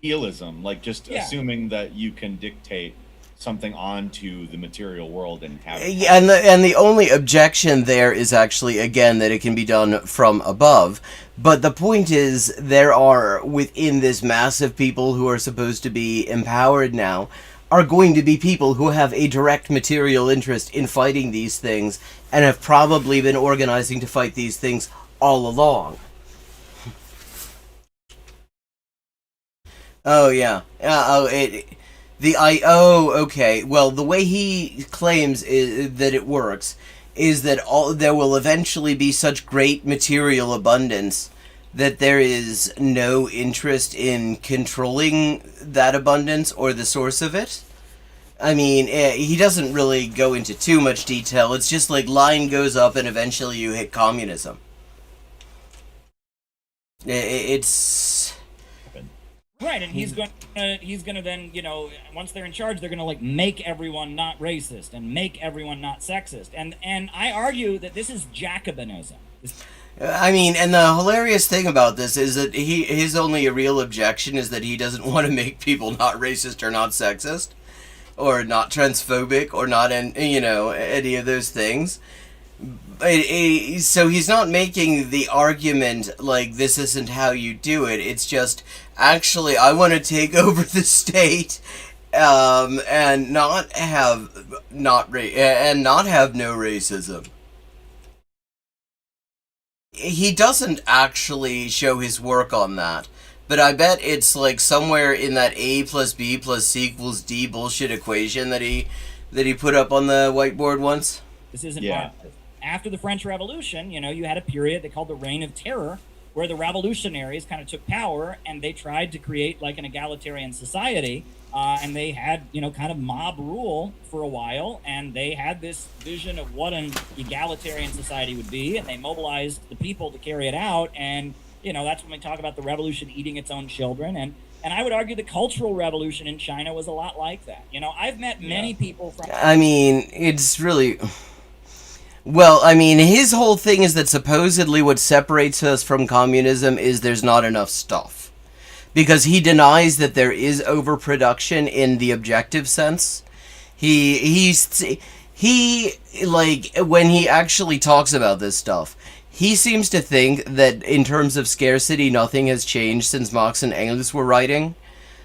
S6: Idealism, like just assuming that you can dictate something onto the material world and have it.
S1: Yeah, and the only objection there is actually, again, that it can be done from above. But the point is, there are, within this mass of people who are supposed to be empowered now, are going to be people who have a direct material interest in fighting these things and have probably been organizing to fight these things all along. Oh yeah. Okay. Well, the way he claims that it works is that there will eventually be such great material abundance that there is no interest in controlling that abundance or the source of it. I mean, he doesn't really go into too much detail. It's just like line goes up and eventually you hit communism. It's
S5: right, and he's going to then, you know, once they're in charge, they're going to like make everyone not racist and make everyone not sexist. And I argue that this is Jacobinism.
S1: I mean, and the hilarious thing about this is that his only real objection is that he doesn't want to make people not racist or not sexist or not transphobic or not, you know, any of those things. So he's not making the argument like this isn't how you do it. It's just actually I want to take over the state and not have no racism. He doesn't actually show his work on that, but I bet it's like somewhere in that A plus B plus C equals D bullshit equation that he put up on the whiteboard once.
S5: This isn't after the French Revolution. You know, you had a period they called the Reign of Terror, where the revolutionaries kind of took power and they tried to create like an egalitarian society. And they had, you know, kind of mob rule for a while, and they had this vision of what an egalitarian society would be, and they mobilized the people to carry it out. And, you know, that's when we talk about the revolution eating its own children. And I would argue the Cultural Revolution in China was a lot like that. You know, I've met many people from...
S1: I mean, it's really... Well, I mean, his whole thing is that supposedly what separates us from communism is there's not enough stuff. Because he denies that there is overproduction in the objective sense. He like, when he actually talks about this stuff, he seems to think that in terms of scarcity, nothing has changed since Marx and Engels were writing.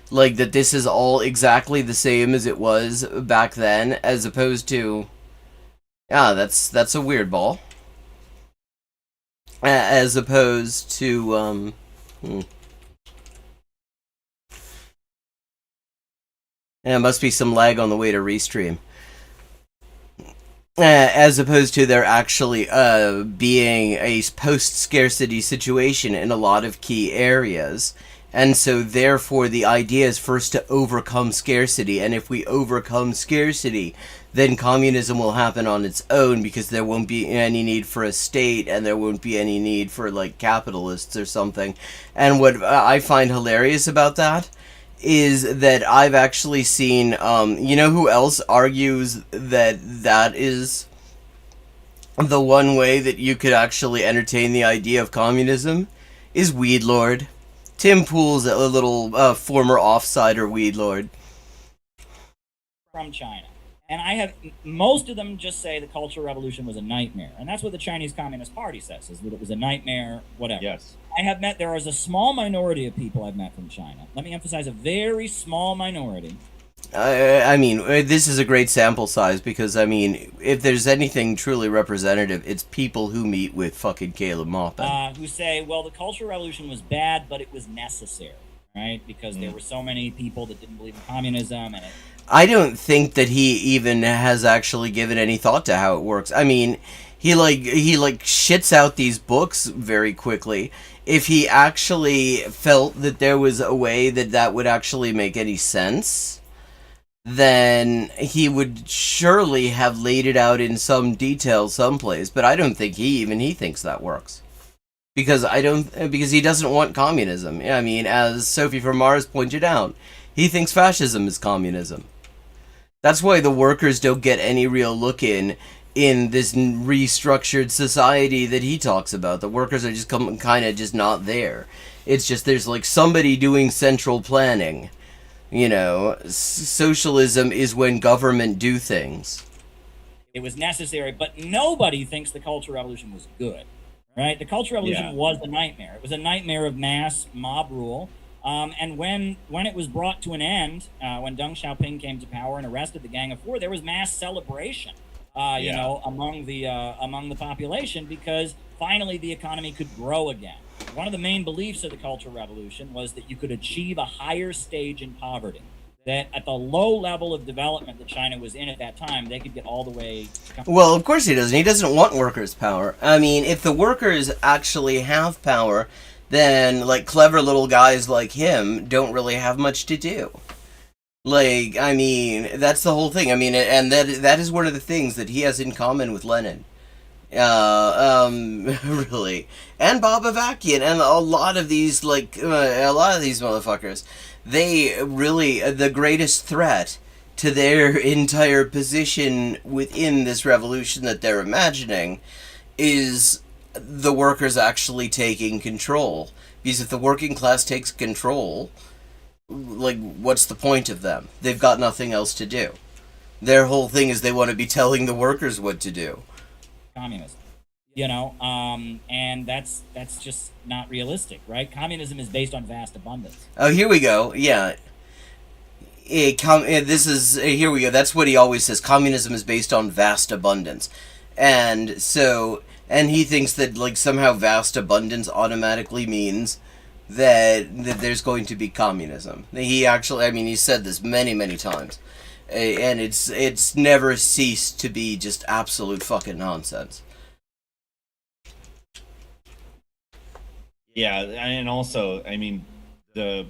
S1: Like, that this is all exactly the same as it was back then, as opposed to... Yeah, that's a weird ball. As opposed to, Yeah, must be some lag on the way to restream. As opposed to there actually being a post-scarcity situation in a lot of key areas. And so therefore the idea is first to overcome scarcity. And if we overcome scarcity, then communism will happen on its own because there won't be any need for a state and there won't be any need for like capitalists or something. And what I find hilarious about that is that I've actually seen, you know who else argues that that is the one way that you could actually entertain the idea of communism? Is Weed Lord. Tim Pool's a little former offsider Weed Lord.
S5: From China. And I have, most of them just say the Cultural Revolution was a nightmare. And that's what the Chinese Communist Party says, is that it was a nightmare, whatever.
S6: Yes.
S5: There is a small minority of people I've met from China. Let me emphasize, a very small minority.
S1: I mean, this is a great sample size because, I mean, if there's anything truly representative, it's people who meet with fucking Caleb Maupin.
S5: Who say, well, the Cultural Revolution was bad, but it was necessary, right? Because there were so many people that didn't believe in communism, and
S1: I don't think that he even has actually given any thought to how it works. I mean, he shits out these books very quickly. If he actually felt that there was a way that would actually make any sense, then he would surely have laid it out in some detail someplace. But I don't think he thinks that works. Because he doesn't want communism. I mean, as Sophie from Mars pointed out, he thinks fascism is communism. That's why the workers don't get any real look in this restructured society that he talks about. The workers are just kind of just not there. It's just there's like somebody doing central planning. You know, socialism is when government do things.
S5: It was necessary, but nobody thinks the Cultural Revolution was good, right? The Cultural Revolution was a nightmare. It was a nightmare of mass mob rule. And when it was brought to an end, when Deng Xiaoping came to power and arrested the Gang of Four, there was mass celebration, you know, among the population, because finally the economy could grow again. One of the main beliefs of the Cultural Revolution was that you could achieve a higher stage in poverty. That at the low level of development that China was in at that time, they could get all the way to...
S1: Well, of course he doesn't. He doesn't want workers' power. I mean, if the workers actually have power, then, like, clever little guys like him don't really have much to do. Like, I mean, that's the whole thing. I mean, and that is one of the things that he has in common with Lenin. Really. And Bob Avakian, and a lot of these, like, a lot of these motherfuckers. They really, the greatest threat to their entire position within this revolution that they're imagining is the workers actually taking control. Because if the working class takes control, like, what's the point of them? They've got nothing else to do. Their whole thing is they want to be telling the workers what to do.
S5: Communism, you know, and that's just not realistic, right? Communism is based on vast abundance.
S1: Oh, here we go. Yeah. This is here we go. That's what he always says. Communism is based on vast abundance, and he thinks that, like, somehow vast abundance automatically means that there's going to be communism. He actually, I mean, he said this many times, and it's never ceased to be just absolute fucking nonsense.
S6: Yeah, and also, I mean, the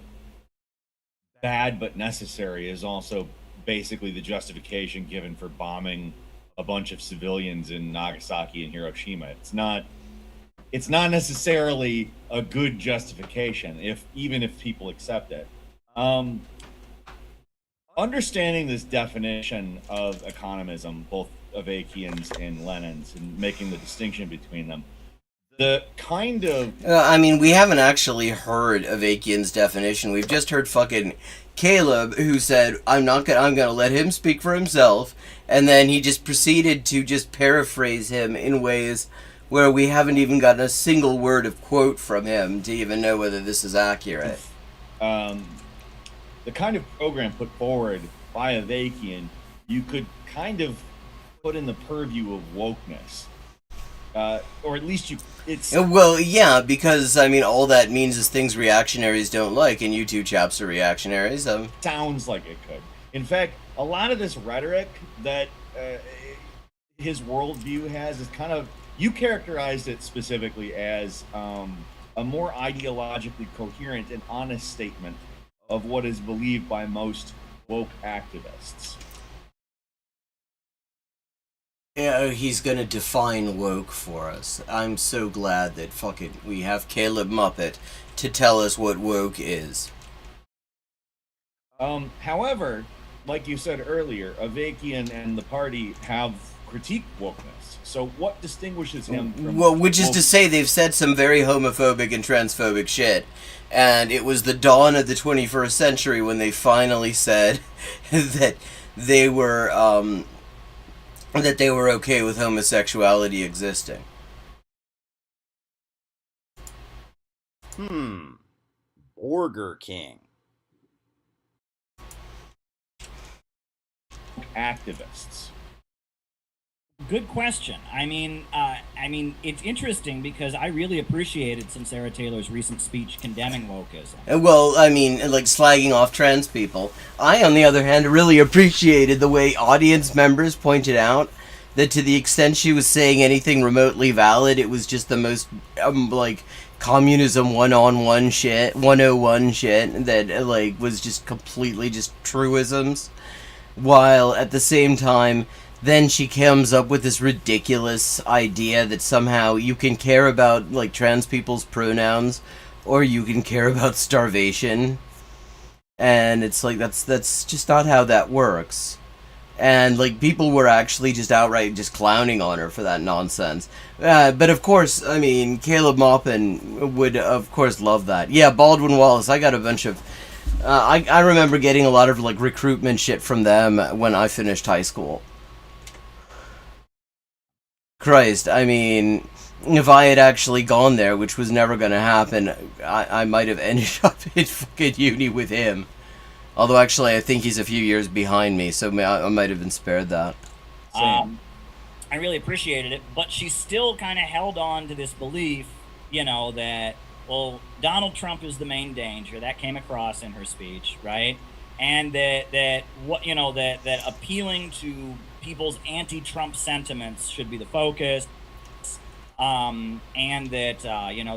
S6: bad but necessary is also basically the justification given for bombing a bunch of civilians in Nagasaki and Hiroshima. It's not necessarily a good justification, even if people accept it. Understanding this definition of economism, both Avakian's and Lenin's, and making the distinction between them, the kind of...
S1: I mean, we haven't actually heard Avakian's definition. We've just heard fucking Caleb, who said, I'm gonna let him speak for himself, and then he just proceeded to just paraphrase him in ways where we haven't even gotten a single word of quote from him to even know whether this is accurate.
S6: The kind of program put forward by Avakian, you could kind of put in the purview of wokeness. Or at least it's...
S1: Well, yeah, because, I mean, all that means is things reactionaries don't like, and you two chaps are reactionaries.
S6: Sounds like it could. In fact, a lot of this rhetoric that his worldview has is kind of... You characterized it specifically as a more ideologically coherent and honest statement of what is believed by most woke activists.
S1: Yeah, he's gonna define woke for us. I'm so glad that fucking we have Caleb Muppet to tell us what woke is.
S6: However, like you said earlier, Avakian and the party have critiqued wokeness. So what distinguishes him from...
S1: Well, which is to say they've said some very homophobic and transphobic shit. And it was the dawn of the 21st century when they finally said that they were okay with homosexuality existing.
S7: Burger King.
S6: Activists.
S5: Good question. I mean, it's interesting because I really appreciated some Sarah Taylor's recent speech condemning wokeism.
S1: Well, I mean, like, slagging off trans people. I, on the other hand, really appreciated the way audience members pointed out that to the extent she was saying anything remotely valid, it was just the most, like, communism 101 shit that, like, was just completely just truisms. While, at the same time, then she comes up with this ridiculous idea that somehow you can care about, like, trans people's pronouns, or you can care about starvation. And it's like, that's just not how that works. And, like, people were actually just outright just clowning on her for that nonsense. But, of course, I mean, Caleb Maupin would, of course, love that. Yeah, Baldwin Wallace, I got a bunch of... I remember getting a lot of, like, recruitment shit from them when I finished high school. Christ, I mean, if I had actually gone there, which was never going to happen, I might have ended up in fucking uni with him. Although, actually, I think he's a few years behind me, so I might have been spared that.
S5: I really appreciated it, but she still kind of held on to this belief, that, well, Donald Trump is the main danger. That came across in her speech, right? And that appealing to people's anti-Trump sentiments should be the focus. And that,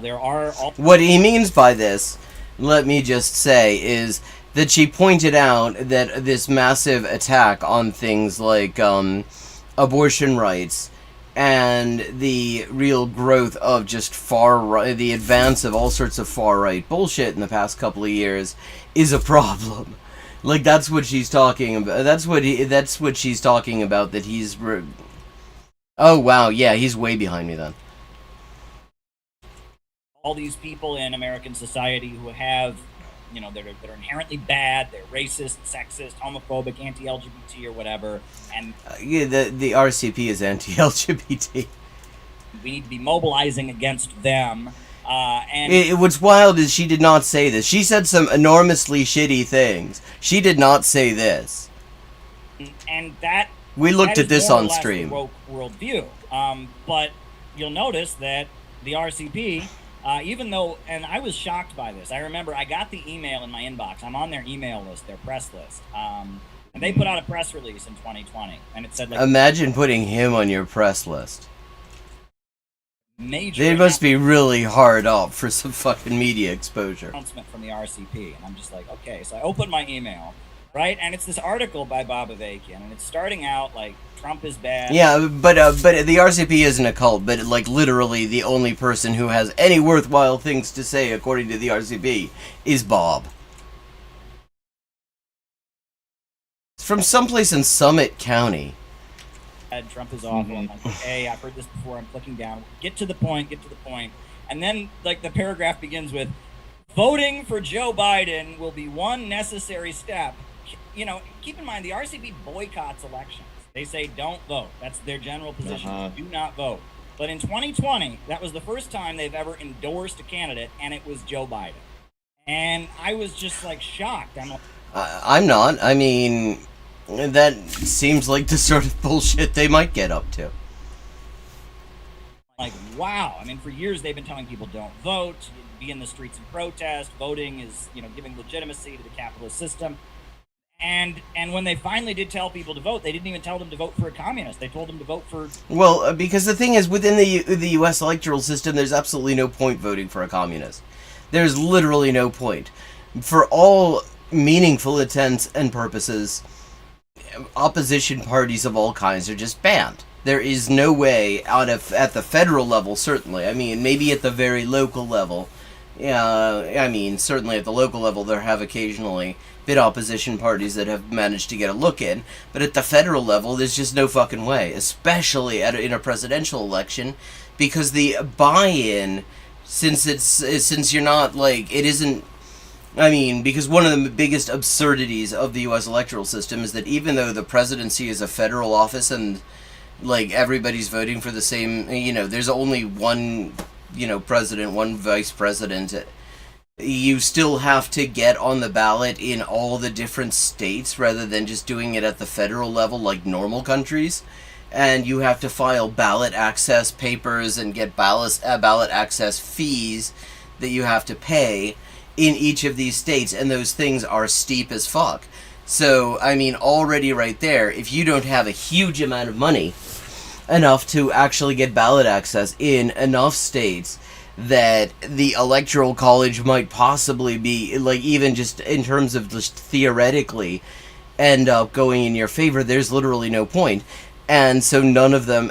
S5: there are...
S1: What he means by this, let me just say, is that she pointed out that this massive attack on things like abortion rights and the real growth of just far-right, the advance of all sorts of far-right bullshit in the past couple of years is a problem. Like, that's what she's talking about. That's what she's talking about, that he's... Oh, wow, yeah, he's way behind me then.
S5: All these people in American society who have, that are inherently bad, they're racist, sexist, homophobic, anti-LGBT or whatever, and
S1: yeah, the RCP is anti-LGBT.
S5: We need to be mobilizing against them. And
S1: what's wild is she did not say this. She said some enormously shitty things. She did not say this.
S5: And that
S1: we looked at this on
S5: stream.
S1: stream.
S5: Woke worldview. But you'll notice that the RCP, even though, and I was shocked by this. I remember I got the email in my inbox. I'm on their email list, their press list. And they put out a press release in 2020, and it said, like,
S1: imagine putting him on your press list.
S5: Major.
S1: They must be really hard up for some fucking media exposure.
S5: Announcement from the RCP, and I'm just like, okay. So I opened my email, right, and it's this article by Bob Avakian, and it's starting out like Trump is bad.
S1: Yeah, but the RCP isn't a cult, but like literally the only person who has any worthwhile things to say, according to the RCP, is Bob. It's from someplace in Summit County.
S5: Trump is awful. I'm like, okay, I've heard this before. I'm clicking down. Get to the point. And then, like, the paragraph begins with, voting for Joe Biden will be one necessary step. Keep in mind, the RCP boycotts elections. They say don't vote. That's their general position. Do not vote. But in 2020, that was the first time they've ever endorsed a candidate, and it was Joe Biden. And I was just, like, shocked.
S1: I'm not. I mean... that seems like the sort of bullshit they might get up to.
S5: Like, wow. I mean, for years they've been telling people don't vote, be in the streets and protest. Voting is, giving legitimacy to the capitalist system. And when they finally did tell people to vote, they didn't even tell them to vote for a communist. They told them to vote for...
S1: Well, because the thing is, within the U.S. electoral system, there's absolutely no point voting for a communist. There's literally no point. For all meaningful intents and purposes... opposition parties of all kinds are just banned. There is no way at the federal level, certainly. I mean, maybe at the very local level. I mean, certainly at the local level there have occasionally been opposition parties that have managed to get a look in, but at the federal level there's just no fucking way, especially in a presidential election, because the buy-in, since you're not, like, it isn't... I mean, because one of the biggest absurdities of the U.S. electoral system is that even though the presidency is a federal office and, like, everybody's voting for the same, there's only one, president, one vice president, you still have to get on the ballot in all the different states rather than just doing it at the federal level like normal countries. And you have to file ballot access papers and get ballot access fees that you have to pay in each of these states, and those things are steep as fuck. So, I mean, already right there, if you don't have a huge amount of money enough to actually get ballot access in enough states that the electoral college might possibly be, like, even just in terms of just theoretically end up going in your favor, there's literally no point. And so none of them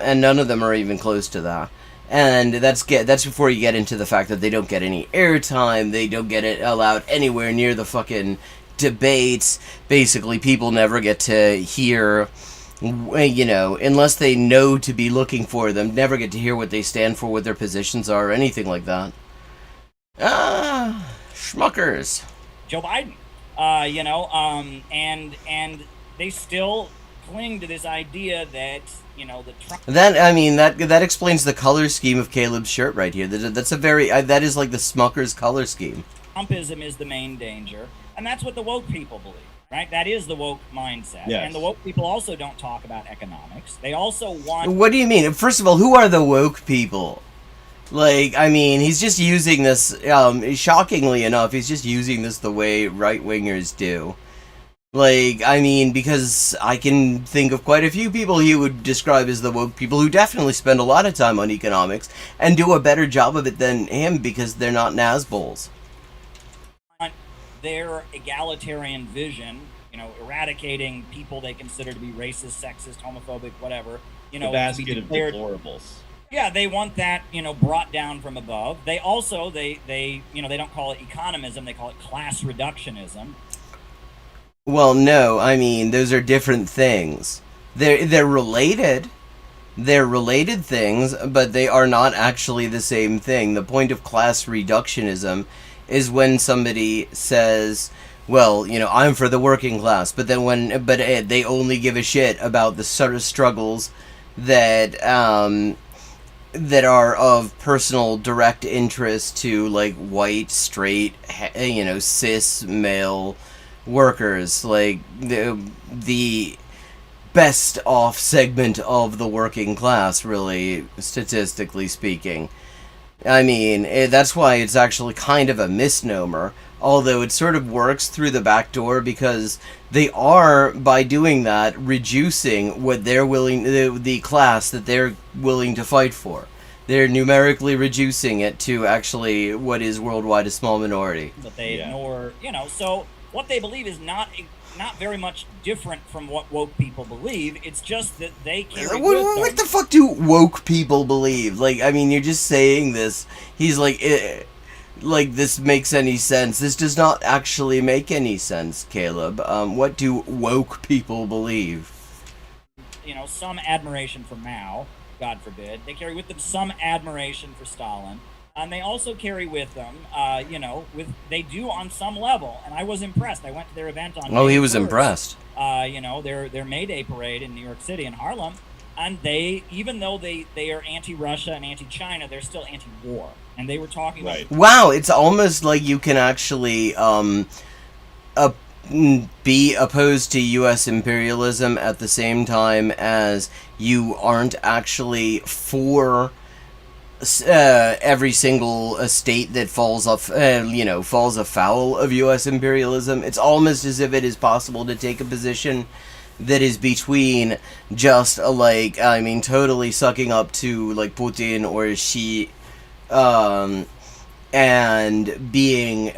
S1: are even close to that. And that's before you get into the fact that they don't get any airtime, they don't get it allowed anywhere near the fucking debates. Basically, people never get to hear, unless they know to be looking for them, never get to hear what they stand for, what their positions are, or anything like that. Schmuckers.
S5: Joe Biden, and they still cling to this idea that, you know, the Trump
S1: That explains the color scheme of Caleb's shirt right here. That's a very that is like the Smucker's color scheme.
S5: Trumpism is the main danger, and that's what the woke people believe, right? That is the woke mindset.
S6: Yes.
S5: And the woke people also don't talk about economics. They also want...
S1: What do you mean? First of all, who are the woke people? Like, I mean, he's just using this, shockingly enough, he's just using this the way right-wingers do. Like, I mean, because I can think of quite a few people he would describe as the woke people who definitely spend a lot of time on economics and do a better job of it than him because they're not Nazbols.
S5: Their egalitarian vision, you know, eradicating people they consider to be racist, sexist, homophobic, whatever, you know,
S6: The basket
S5: to be
S6: of
S5: declared...
S6: deplorables.
S5: Yeah, they want that, you know, brought down from above. They also, they you know, they don't call it economism, they call it class reductionism.
S1: Well, no, I mean, those are different things. They're related. They're related things, but they are not actually the same thing. The point of class reductionism is when somebody says, well, you know, I'm for the working class, but then they only give a shit about the sort of struggles that that are of personal direct interest to, like, white, straight, you know, cis male workers, like the best off segment of the working class, really, statistically speaking. I mean, that's why it's actually kind of a misnomer, although it sort of works through the back door because they are, by doing that, reducing what they're willing, the class that they're willing to fight for. They're numerically reducing it to actually what is worldwide a small minority.
S5: But they ignore, you know, so what they believe is not very much different from what woke people believe. It's just that they carry with them.
S1: What the fuck do woke people believe? Like, I mean, you're just saying this. He's like, this makes any sense. This does not actually make any sense, Caleb. What do woke people believe?
S5: You know, some admiration for Mao, God forbid. They carry with them some admiration for Stalin. And they also carry with them, you know, they do on some level, and I was impressed. I went to their event on
S1: Oh,
S5: May
S1: he was
S5: 1st,
S1: impressed.
S5: You know, their May Day parade in New York City in Harlem, and they, even though they are anti-Russia and anti-China, they're still anti-war. And they were talking
S6: Right.
S5: about...
S1: Wow, it's almost like you can actually be opposed to U.S. imperialism at the same time as you aren't actually for every single state that falls afoul of U.S. imperialism. It's almost as if it is possible to take a position that is between just totally sucking up to like Putin or Xi, and being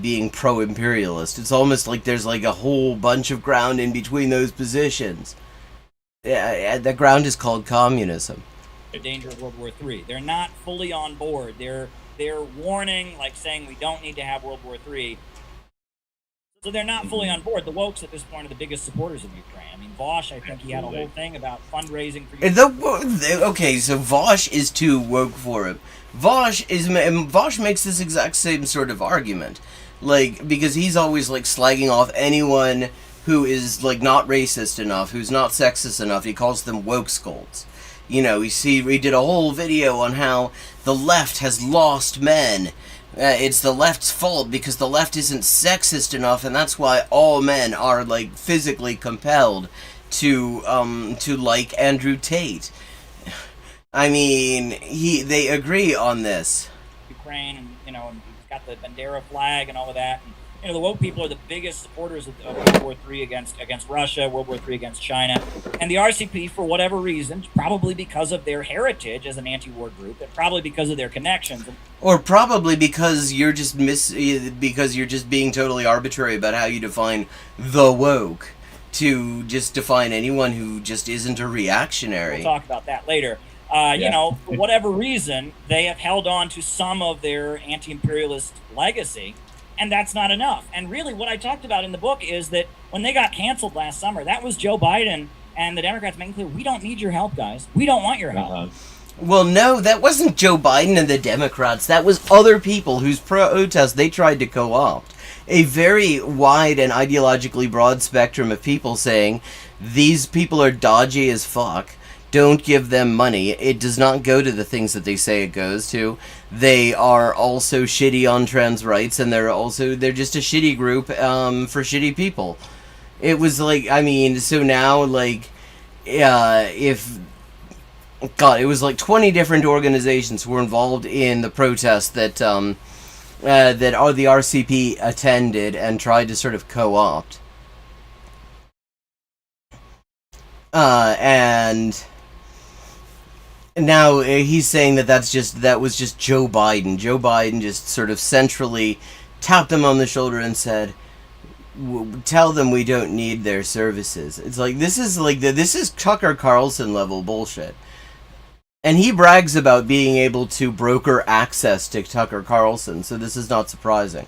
S1: being pro-imperialist. It's almost like there's like a whole bunch of ground in between those positions. The ground is called communism.
S5: The danger of World War III. They're not fully on board. They're warning, like saying we don't need to have World War III. So they're not fully on board. The wokes at this point are the biggest supporters of Ukraine. I mean, Vosh, I think he had a whole thing about fundraising for Ukraine.
S1: Okay, so Vosh is too woke for him. Vosh makes this exact same sort of argument, like, because he's always like slagging off anyone who is like not racist enough, who's not sexist enough. He calls them woke scolds. You know, we did a whole video on how the left has lost men. It's the left's fault because the left isn't sexist enough, and that's why all men are like physically compelled to like Andrew Tate. I mean, they agree on this.
S5: Ukraine, and you know, and he's got the Bandera flag and all of that. And, you know, the woke people are the biggest supporters of World War III against Russia, World War III against China, and the RCP, for whatever reason, probably because of their heritage as an anti-war group, and probably because of their connections,
S1: or probably because you're just being totally arbitrary about how you define the woke, to just define anyone who just isn't a reactionary.
S5: We'll talk about that later. You know, for whatever reason, they have held on to some of their anti-imperialist legacy. And that's not enough. And really what I talked about in the book is that when they got canceled last summer, that was Joe Biden and the Democrats making clear, we don't need your help, guys. We don't want your help.
S1: Well, no, that wasn't Joe Biden and the Democrats. That was other people whose protest they tried to co-opt. a very wide and ideologically broad spectrum of people saying these people are dodgy as fuck. Don't give them money. It does not go to the things that they say it goes to. They are also shitty on trans rights, and they're just a shitty group for shitty people. It was like, I mean, so now, like, if... God, it was like 20 different organizations who were involved in the protest that the RCP attended and tried to sort of co-opt. And now he's saying that was just Joe Biden. Joe Biden just sort of centrally tapped them on the shoulder and said, tell them we don't need their services. It's like, this is Tucker Carlson level bullshit. And he brags about being able to broker access to Tucker Carlson, so this is not surprising.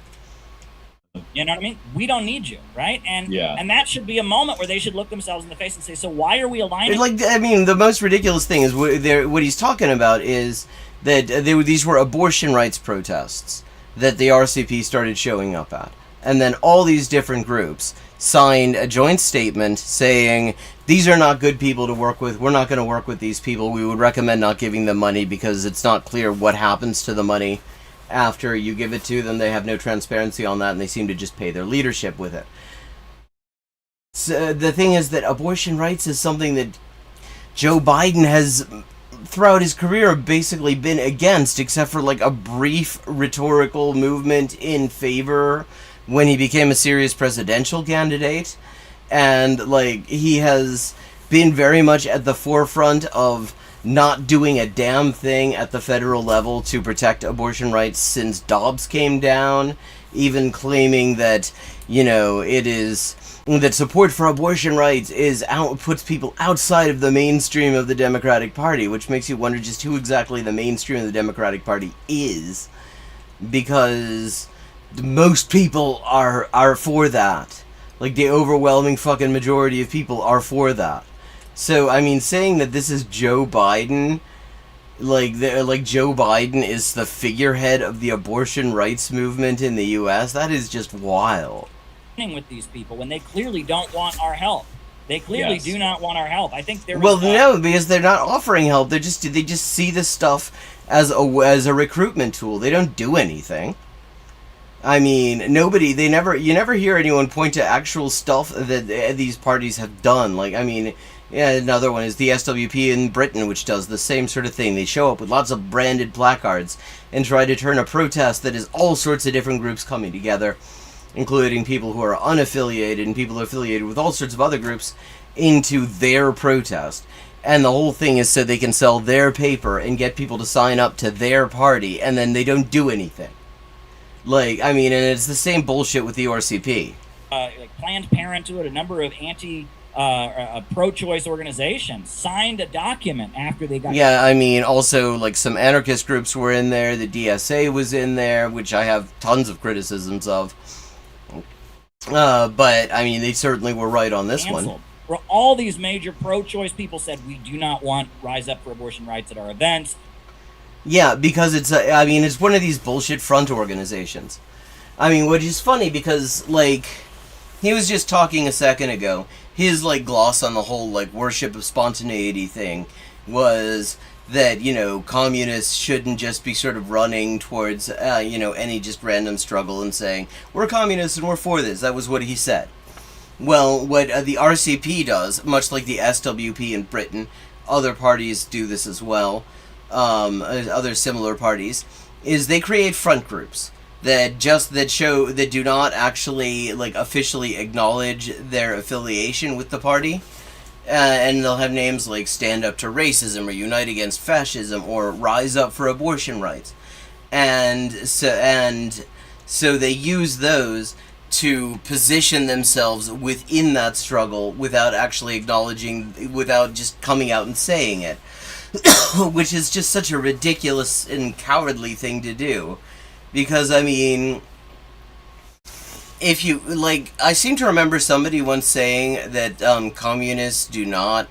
S5: You know what I mean? We don't need you, right? And that should be a moment where they should look themselves in the face and say, so why are we aligning?
S1: Like, I mean, the most ridiculous thing is what he's talking about is that these were abortion rights protests that the RCP started showing up at. And then all these different groups signed a joint statement saying, these are not good people to work with. We're not going to work with these people. We would recommend not giving them money because it's not clear what happens to the money after you give it to them. They have no transparency on that, and they seem to just pay their leadership with it. So the thing is that abortion rights is something that Joe Biden has, throughout his career, basically been against, except for like a brief rhetorical movement in favor when he became a serious presidential candidate. And like, he has been very much at the forefront of not doing a damn thing at the federal level to protect abortion rights since Dobbs came down, even claiming that, you know, that support for abortion rights puts people outside of the mainstream of the Democratic Party, which makes you wonder just who exactly the mainstream of the Democratic Party is, because most people are for that. Like, the overwhelming fucking majority of people are for that. So, I mean, saying that this is Joe Biden, like Joe Biden is the figurehead of the abortion rights movement in the U.S., that is just wild.
S5: With these people when they clearly don't want our help. They clearly do not want our help. I think
S1: no, because they're not offering help. They just see this stuff as a recruitment tool. They don't do anything. I mean, you never hear anyone point to actual stuff that these parties have done. Like, I mean, yeah, another one is the SWP in Britain, which does the same sort of thing. They show up with lots of branded placards and try to turn a protest that is all sorts of different groups coming together, including people who are unaffiliated and people affiliated with all sorts of other groups, into their protest. And the whole thing is so they can sell their paper and get people to sign up to their party, and then they don't do anything. Like, I mean, and it's the same bullshit with the RCP.
S5: Like Planned Parenthood, a number of pro-choice organizations signed a document after they got...
S1: Yeah, I mean, also, like, some anarchist groups were in there, the DSA was in there, which I have tons of criticisms of. But, I mean, they certainly were right on this one.
S5: Where all these major pro-choice people said, we do not want Rise Up for Abortion Rights at our events.
S1: Yeah, because it's one of these bullshit front organizations. I mean, which is funny because, like, he was just talking a second ago, his, like, gloss on the whole, like, worship of spontaneity thing was that, you know, communists shouldn't just be sort of running towards, any just random struggle and saying, we're communists and we're for this. That was what he said. Well, what the RCP does, much like the SWP in Britain, other parties do this as well, other similar parties, is they create front groups that do not actually, like, officially acknowledge their affiliation with the party. And they'll have names like Stand Up to Racism or Unite Against Fascism or Rise Up for Abortion Rights. And so they use those to position themselves within that struggle without actually without just coming out and saying it. Which is just such a ridiculous and cowardly thing to do. Because, I mean, if you, like, I seem to remember somebody once saying that communists do not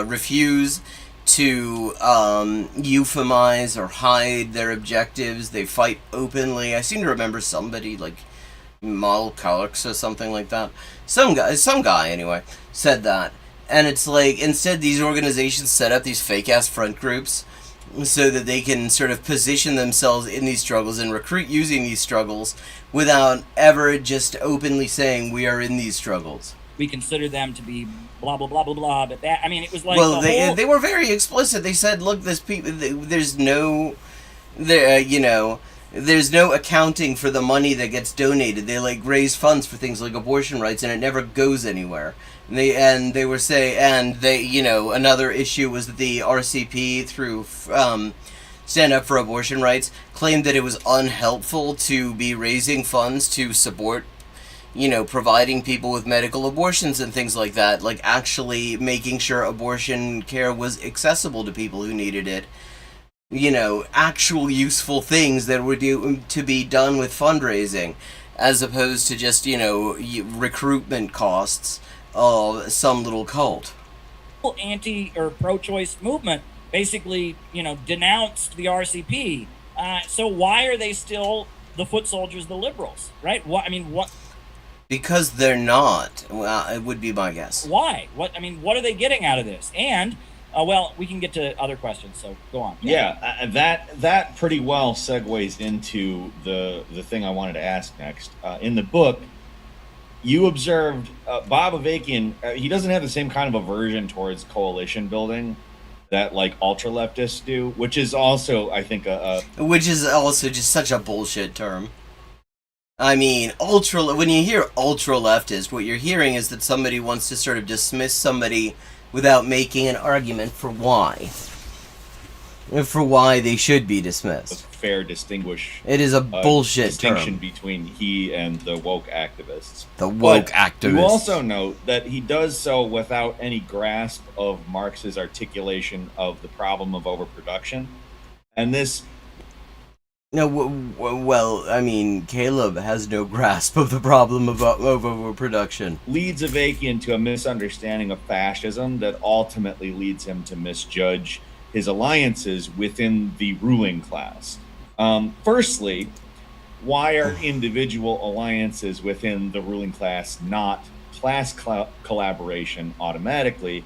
S1: refuse to euphemize or hide their objectives. They fight openly. I seem to remember somebody, like, Malkalix or something like that. Some guy anyway, said that. And it's like, instead these organizations set up these fake-ass front groups so that they can sort of position themselves in these struggles and recruit using these struggles without ever just openly saying we are in these struggles.
S5: We consider them to be blah, blah, blah, blah, blah. But that, I mean, it was like
S1: well, they were very explicit. They said, look, there's no accounting for the money that gets donated. They like raise funds for things like abortion rights, and it never goes anywhere. And they were saying, another issue was that the RCP through Stand Up for Abortion Rights claimed that it was unhelpful to be raising funds to support, providing people with medical abortions and things like that, like actually making sure abortion care was accessible to people who needed it. Actual useful things that were to be done with fundraising, as opposed to just, recruitment costs of some little cult.
S5: Anti or pro-choice movement basically, denounced the RCP. So why are they still the foot soldiers, the liberals, right? What?
S1: Because they're not. Well, it would be my guess.
S5: Why? What are they getting out of this? And we can get to other questions, so go on.
S6: Yeah, that pretty well segues into the thing I wanted to ask next. In the book, you observed Bob Avakian, he doesn't have the same kind of aversion towards coalition building that like ultra leftists do, which is also, I think,
S1: which is also just such a bullshit term. I mean, when you hear ultra leftist, what you're hearing is that somebody wants to sort of dismiss somebody without making an argument for why they should be dismissed.
S6: Fair distinguish.
S1: It is a bullshit
S6: distinction
S1: term.
S6: Between he and the woke activists.
S1: The woke activists.
S6: You also note that he does so without any grasp of Marx's articulation of the problem of overproduction, and this.
S1: No, well, I mean, Caleb has no grasp of the problem of overproduction.
S6: Leads Avakian to a misunderstanding of fascism that ultimately leads him to misjudge his alliances within the ruling class. Firstly, why are individual alliances within the ruling class not class collaboration automatically?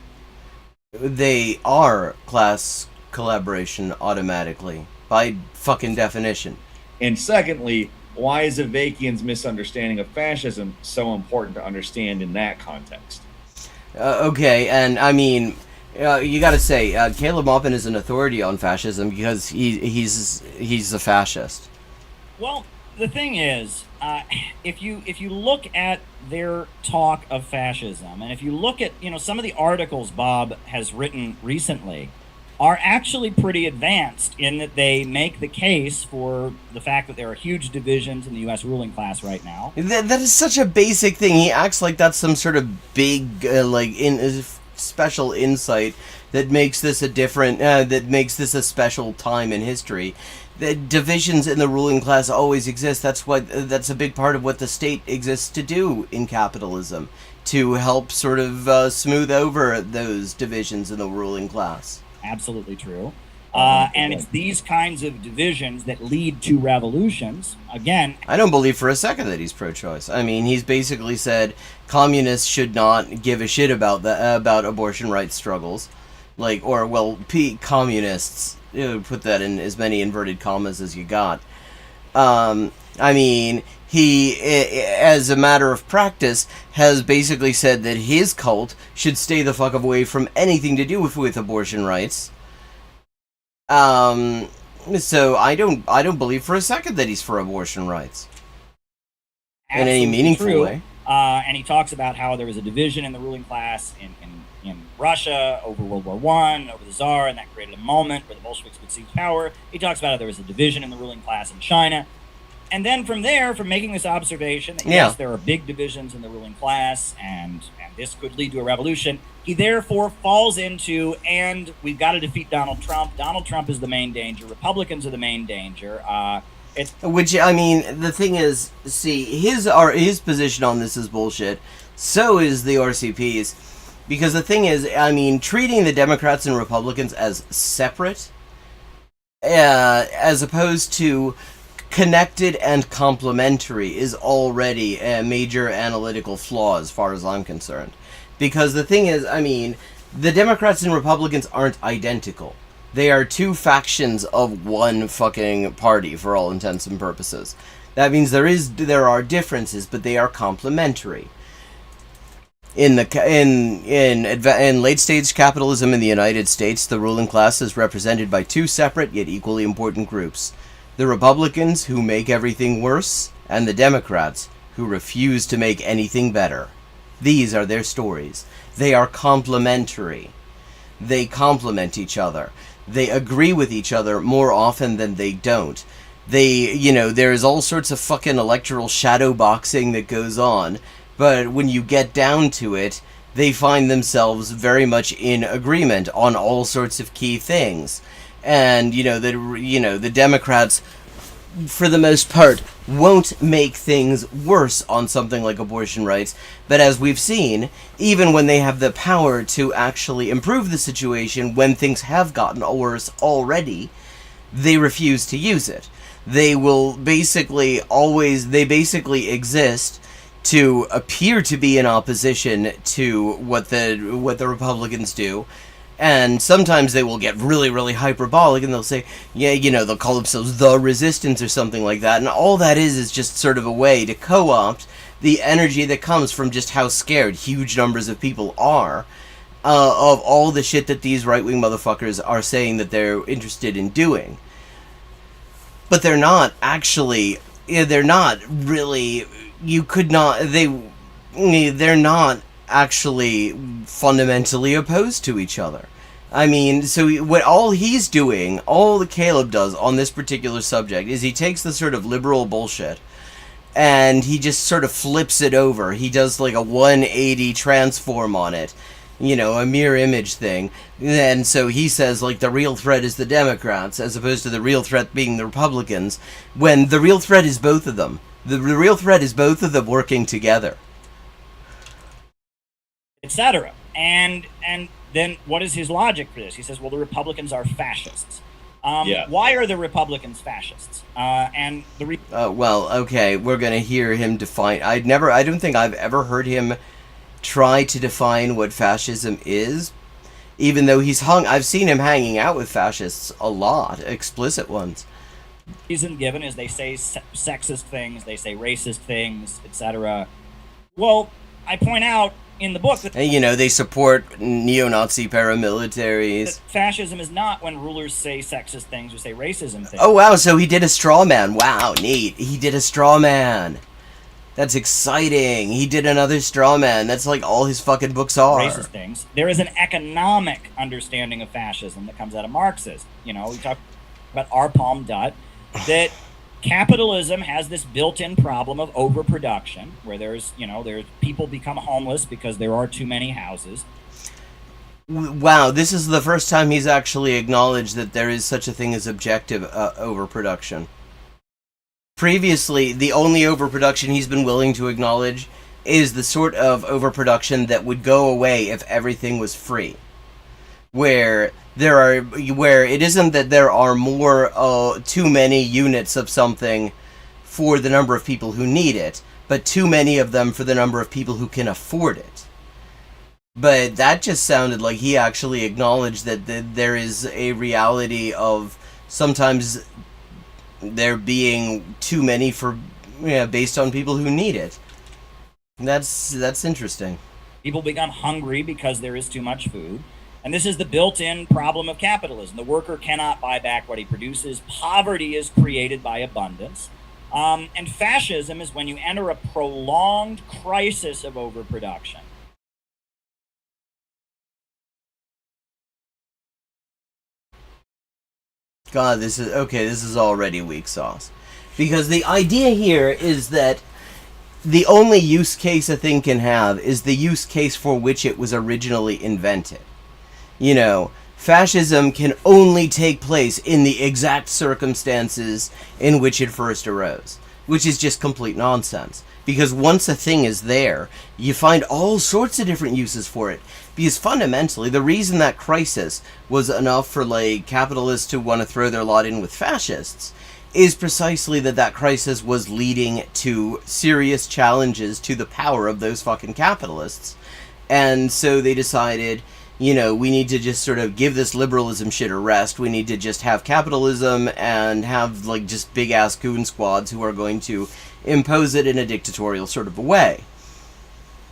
S1: They are class collaboration automatically, by fucking definition.
S6: And secondly, why is Avakian's misunderstanding of fascism so important to understand in that context?
S1: Okay, and I mean, you gotta say, Caleb Maupin is an authority on fascism because he's a fascist.
S5: Well, the thing is, if you look at their talk of fascism, and if you look at some of the articles Bob has written recently, are actually pretty advanced in that they make the case for the fact that there are huge divisions in the U.S. ruling class right now.
S1: That is such a basic thing. He acts like that's some sort of big, special insight that makes this a special time in history. The divisions in the ruling class always exist. That's a big part of what the state exists to do in capitalism, to help sort of smooth over those divisions in the ruling class.
S5: Absolutely true. And it's these kinds of divisions that lead to revolutions. Again,
S1: I don't believe for a second that he's pro-choice. I mean, he's basically said communists should not give a shit about abortion rights struggles, communists. Put that in as many inverted commas as you got. I mean, he, as a matter of practice, has basically said that his cult should stay the fuck away from anything to do with abortion rights. So I don't believe for a second that he's for abortion rights. In any meaningful way.
S5: And he talks about how there was a division in the ruling class in Russia over World War I, over the Tsar, and that created a moment where the Bolsheviks could seize power. He talks about how there was a division in the ruling class in China. And then from making this observation that yes, there are big divisions in the ruling class, and this could lead to a revolution, he therefore falls into, and we've got to defeat Donald Trump. Donald Trump is the main danger. Republicans are the main danger.
S1: Which, I mean, the thing is, see, his position on this is bullshit. So is the RCP's. Because the thing is, I mean, treating the Democrats and Republicans as separate, as opposed to connected and complementary is already a major analytical flaw as far as I'm concerned. Because the thing is, I mean, the Democrats and Republicans aren't identical. They are two factions of one fucking party for all intents and purposes. That means there are differences, but they are complementary. In late stage capitalism in the United States, the ruling class is represented by two separate yet equally important groups: the Republicans, who make everything worse, and the Democrats, who refuse to make anything better. These are their stories. They are complementary. They complement each other. They agree with each other more often than they don't. There's all sorts of fucking electoral shadow boxing that goes on, but when you get down to it, they find themselves very much in agreement on all sorts of key things. And, the Democrats, for the most part, won't make things worse on something like abortion rights, but as we've seen, even when they have the power to actually improve the situation when things have gotten worse already, they refuse to use it. They basically exist to appear to be in opposition to what the Republicans do. And sometimes they will get really, really hyperbolic, and they'll say, they'll call themselves the resistance or something like that. And all that is just sort of a way to co-opt the energy that comes from just how scared huge numbers of people are of all the shit that these right-wing motherfuckers are saying that they're interested in doing. But they're not actually, they're not really, they're not actually fundamentally opposed to each other. I mean, so all that Caleb does on this particular subject is he takes the sort of liberal bullshit and he just sort of flips it over. He does like a 180 transform on it, a mirror image thing. And so he says like the real threat is the Democrats as opposed to the real threat being the Republicans, when the real threat is both of them. The real threat is both of them working together,
S5: etc. And then what is his logic for this? He says, well, the Republicans are fascists. Why are the Republicans fascists?
S1: Okay, we're gonna hear him define. I don't think I've ever heard him try to define what fascism is, even though I've seen him hanging out with fascists a lot, explicit ones.
S5: The reason given is they say sexist things, they say racist things, etc. Well, I point out in the book that
S1: they support neo-Nazi paramilitaries.
S5: That fascism is not when rulers say sexist things or say racism things.
S1: Oh wow, so he did a straw man. Wow, neat. He did a straw man. That's exciting. He did another straw man. That's like all his fucking books are.
S5: Racist things. There is an economic understanding of fascism that comes out of Marxism. We talk about R. Palm Dutt, that capitalism has this built-in problem of overproduction, where there's people become homeless because there are too many houses.
S1: Wow, this is the first time he's actually acknowledged that there is such a thing as objective overproduction. Previously, the only overproduction he's been willing to acknowledge is the sort of overproduction that would go away if everything was free. Where it isn't that there are too many units of something for the number of people who need it, but too many of them for the number of people who can afford it. But that just sounded like he actually acknowledged that there is a reality of sometimes there being too many based on people who need it. That's interesting.
S5: People become hungry because there is too much food. And this is the built-in problem of capitalism. The worker cannot buy back what he produces. Poverty is created by abundance. And fascism is when you enter a prolonged crisis of overproduction.
S1: God, this is already weak sauce. Because the idea here is that the only use case a thing can have is the use case for which it was originally invented. Fascism can only take place in the exact circumstances in which it first arose, which is just complete nonsense. Because once a thing is there, you find all sorts of different uses for it. Because fundamentally, the reason that crisis was enough for capitalists to want to throw their lot in with fascists is precisely that crisis was leading to serious challenges to the power of those fucking capitalists. And so they decided, you know, we need to just sort of give this liberalism shit a rest. We need to just have capitalism and have, like, just big-ass goon squads who are going to impose it in a dictatorial sort of a way.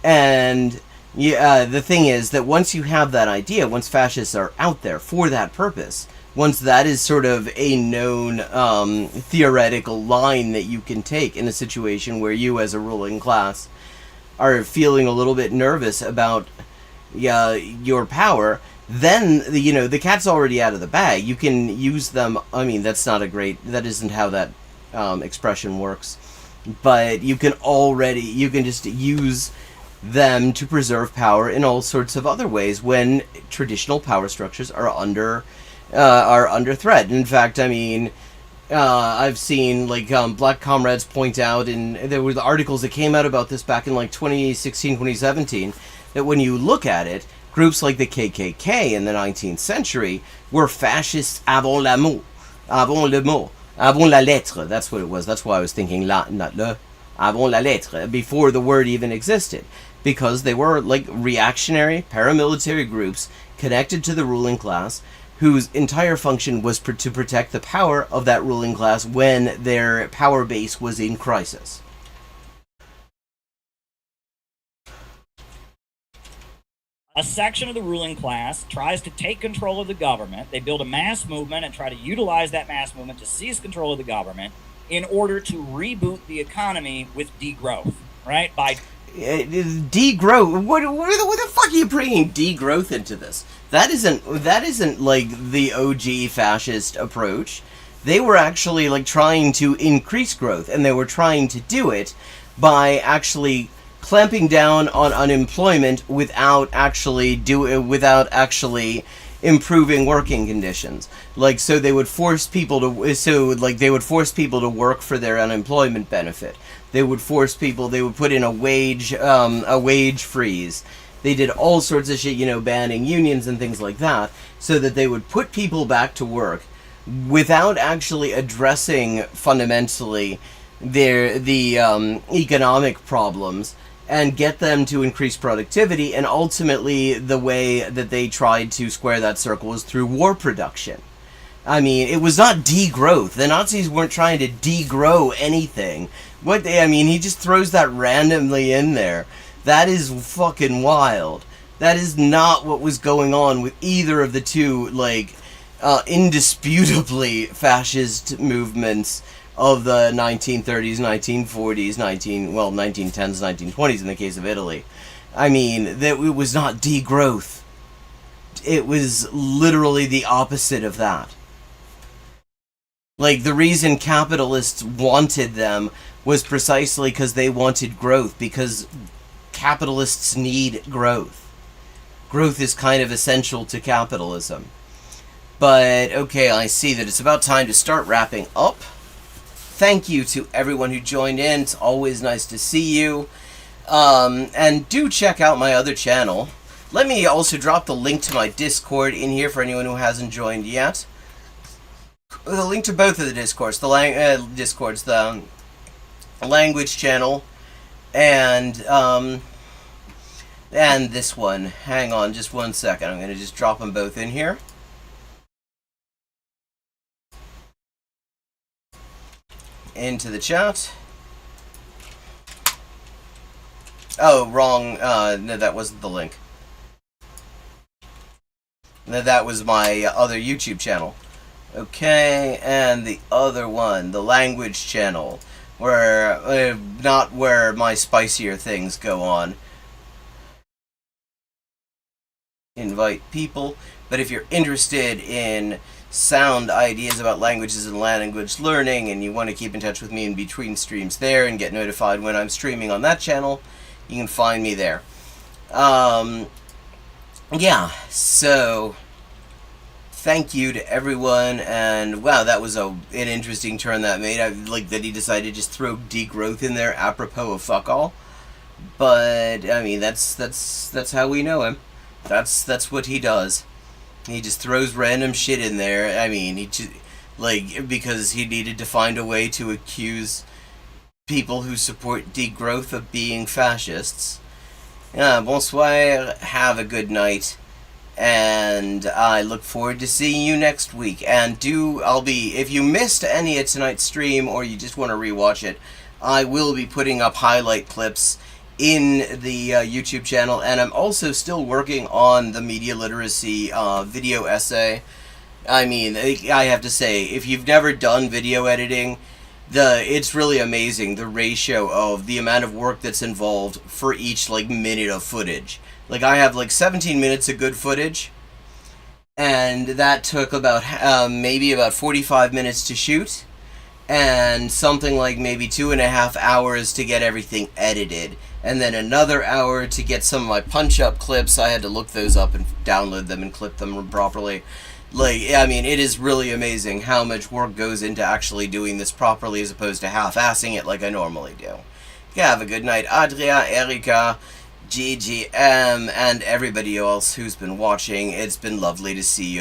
S1: And the thing is that once you have that idea, once fascists are out there for that purpose, once that is sort of a known theoretical line that you can take in a situation where you as a ruling class are feeling a little bit nervous about your power, then, you know, the cat's already out of the bag. You can use them. I mean, that isn't how that expression works, but you can just use them to preserve power in all sorts of other ways when traditional power structures are under threat. In fact, I mean, I've seen, like, black comrades point out, and there were the articles that came out about this back in, like, 2016, 2017, that when you look at it, groups like the KKK in the 19th century were fascists avant le mot, avant la lettre. That's what it was. That's why I was thinking la, not le, avant la lettre, before the word even existed. Because they were, like, reactionary, paramilitary groups connected to the ruling class, whose entire function was to protect the power of that ruling class when their power base was in crisis.
S5: A section of the ruling class tries to take control of the government. They build a mass movement and try to utilize that mass movement to seize control of the government in order to reboot the economy with degrowth, right? By
S1: degrowth. What the fuck are you bringing degrowth into this? That isn't like the OG fascist approach. They were actually, like, trying to increase growth, and they were trying to do it by actually clamping down on unemployment without actually improving working conditions. Like, so they would force people to work for their unemployment benefit. They would put in a wage freeze. They did all sorts of shit, you know, banning unions and things like that, so that they would put people back to work without actually addressing fundamentally the economic problems, and get them to increase productivity. And ultimately, the way that they tried to square that circle was through war production. I mean, it was not degrowth. The Nazis weren't trying to degrow anything. He just throws that randomly in there. That is fucking wild. That is not what was going on with either of the two, like, indisputably fascist movements of the 1930s, 1940s, 1910s, 1920s in the case of Italy. I mean, that it was not degrowth. It was literally the opposite of that. Like, the reason capitalists wanted them was precisely because they wanted growth, because capitalists need growth. Growth is kind of essential to capitalism. But, okay, I see that it's about time to start wrapping up. Thank you to everyone who joined in. It's always nice to see you. And do check out my other channel. Let me also drop the link to my Discord in here for anyone who hasn't joined yet. The link to both of the Discords. The language channel and this one. Hang on just one second. I'm going to just drop them both in here. Into the chat. Oh, wrong. No, that wasn't the link. No, that was my other YouTube channel. Okay, and the other one, the language channel, where not where my spicier things go on. Invite people, but if you're interested in sound ideas about languages and language learning, and you want to keep in touch with me in between streams there and get notified when I'm streaming on that channel, you can find me there. Yeah, so thank you to everyone, and wow, that was an interesting turn that made. I like that he decided to just throw degrowth in there apropos of fuck all. But I mean, that's how we know him. That's what he does. He just throws random shit in there. I mean, like, because he needed to find a way to accuse people who support degrowth of being fascists. Bonsoir, have a good night, and I look forward to seeing you next week. And if you missed any of tonight's stream, or you just want to rewatch it, I will be putting up highlight clips in the YouTube channel, and I'm also still working on the media literacy video essay. I mean, I have to say, if you've never done video editing, it's really amazing, the ratio of the amount of work that's involved for each, like, minute of footage. Like, I have, like, 17 minutes of good footage, and that took about, maybe about 45 minutes to shoot, and something like maybe 2.5 hours to get everything edited, and then another hour to get some of my punch-up clips. I had to look those up and download them and clip them properly. Like, I mean, it is really amazing how much work goes into actually doing this properly as opposed to half-assing it like I normally do. Yeah, have a good night. Adria, Erika, GGM, and everybody else who's been watching. It's been lovely to see you.